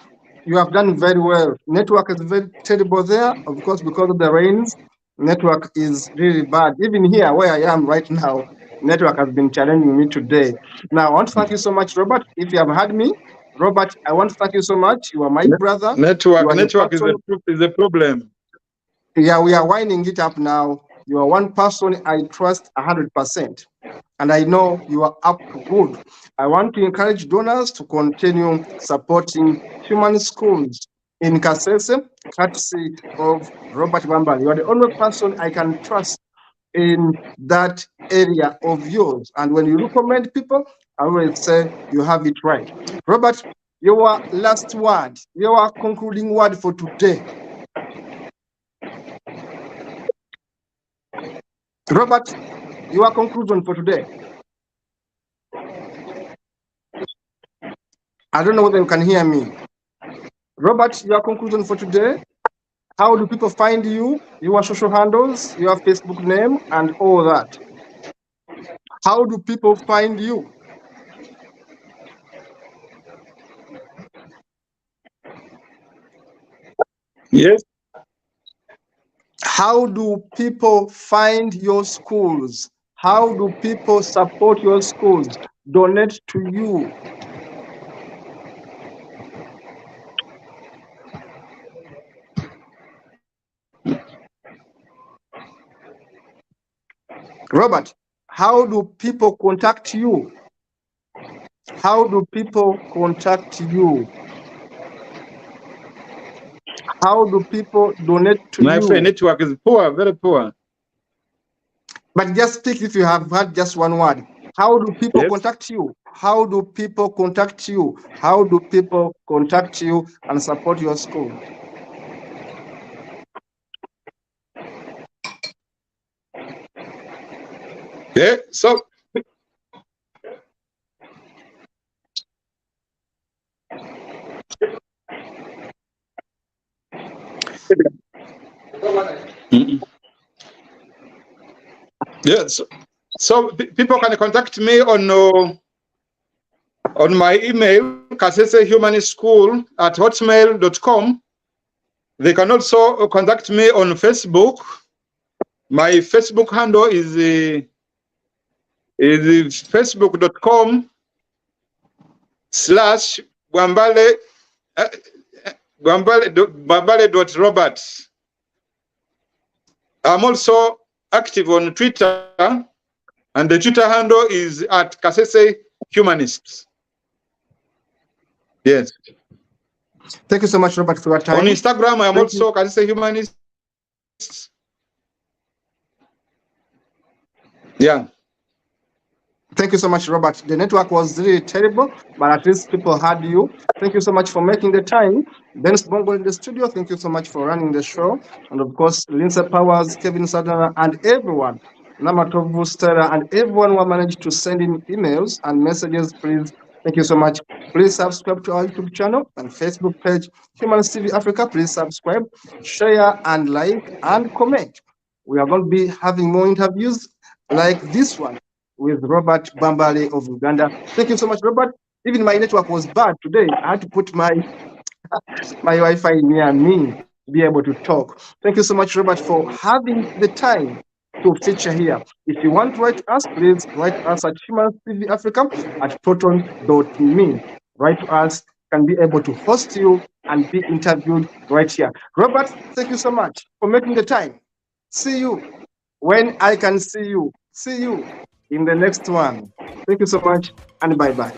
[SPEAKER 1] You have done very well. Network is very terrible there, of course, because of the rains. Network is really bad. Even here, where I am right now, network has been challenging me today. Now, I want to thank you so much, Robert. If you have heard me, Robert, I want to thank you so much. You are my brother.
[SPEAKER 2] Network
[SPEAKER 1] You are
[SPEAKER 2] is a problem.
[SPEAKER 1] Yeah, we are winding it up now. You are one person I trust 100%. And I know you are up to good. I want to encourage donors to continue supporting human schools in Kasese, courtesy of Robert Bwambale. You are the only person I can trust in that area of yours. And when you recommend people, I always say you have it right. Robert, your last word, your concluding word for today. Robert, your conclusion for today. I don't know whether you can hear me. Robert, your conclusion for today. How do people find you, your social handles, your Facebook name, and all that? How do people find you?
[SPEAKER 2] Yes.
[SPEAKER 1] How do people find your schools? How do people support your schools? Donate to you. Robert, how do people contact you? How do people contact you? How do people donate to
[SPEAKER 2] My
[SPEAKER 1] you?
[SPEAKER 2] friend, network is poor, very poor.
[SPEAKER 1] But just speak if you have had just one word. How do people contact you? How do people contact you? How do people contact you and support your school?
[SPEAKER 2] Yeah, so yes, so people can contact me on my email, kasesehumanistschool@hotmail.com. They can also contact me on Facebook. My Facebook handle is facebook.com/Bwambale Bwambale.Robert. I'm also active on Twitter, and the Twitter handle is @Kasese Humanist. Yes.
[SPEAKER 1] Thank you so much, Robert, for your time.
[SPEAKER 2] On Instagram, I am also Kasese Humanist. Yeah.
[SPEAKER 1] Thank you so much, Robert. The network was really terrible, but at least people heard you. Thank you so much for making the time. Dennis Bongo in the studio, thank you so much for running the show. And of course, Lindsay Powers, Kevin Sadana, and everyone, Namatovu Stella, and everyone who managed to send in emails and messages, please. Thank you so much. Please subscribe to our YouTube channel and Facebook page, Humanist TV Africa. Please subscribe, share, and like, and comment. We are going to be having more interviews like this one with Robert Bwambale of Uganda. Thank you so much, Robert. Even my network was bad today. I had to put my Wi-Fi near me to be able to talk. Thank you so much, Robert, for having the time to feature here. If you want to write us, please write us at humanistv.africa@proton.me. Write to us, can be able to host you and be interviewed right here. Robert, thank you so much for making the time. See you when I can see you. See you in the next one. Thank you so much, and bye-bye.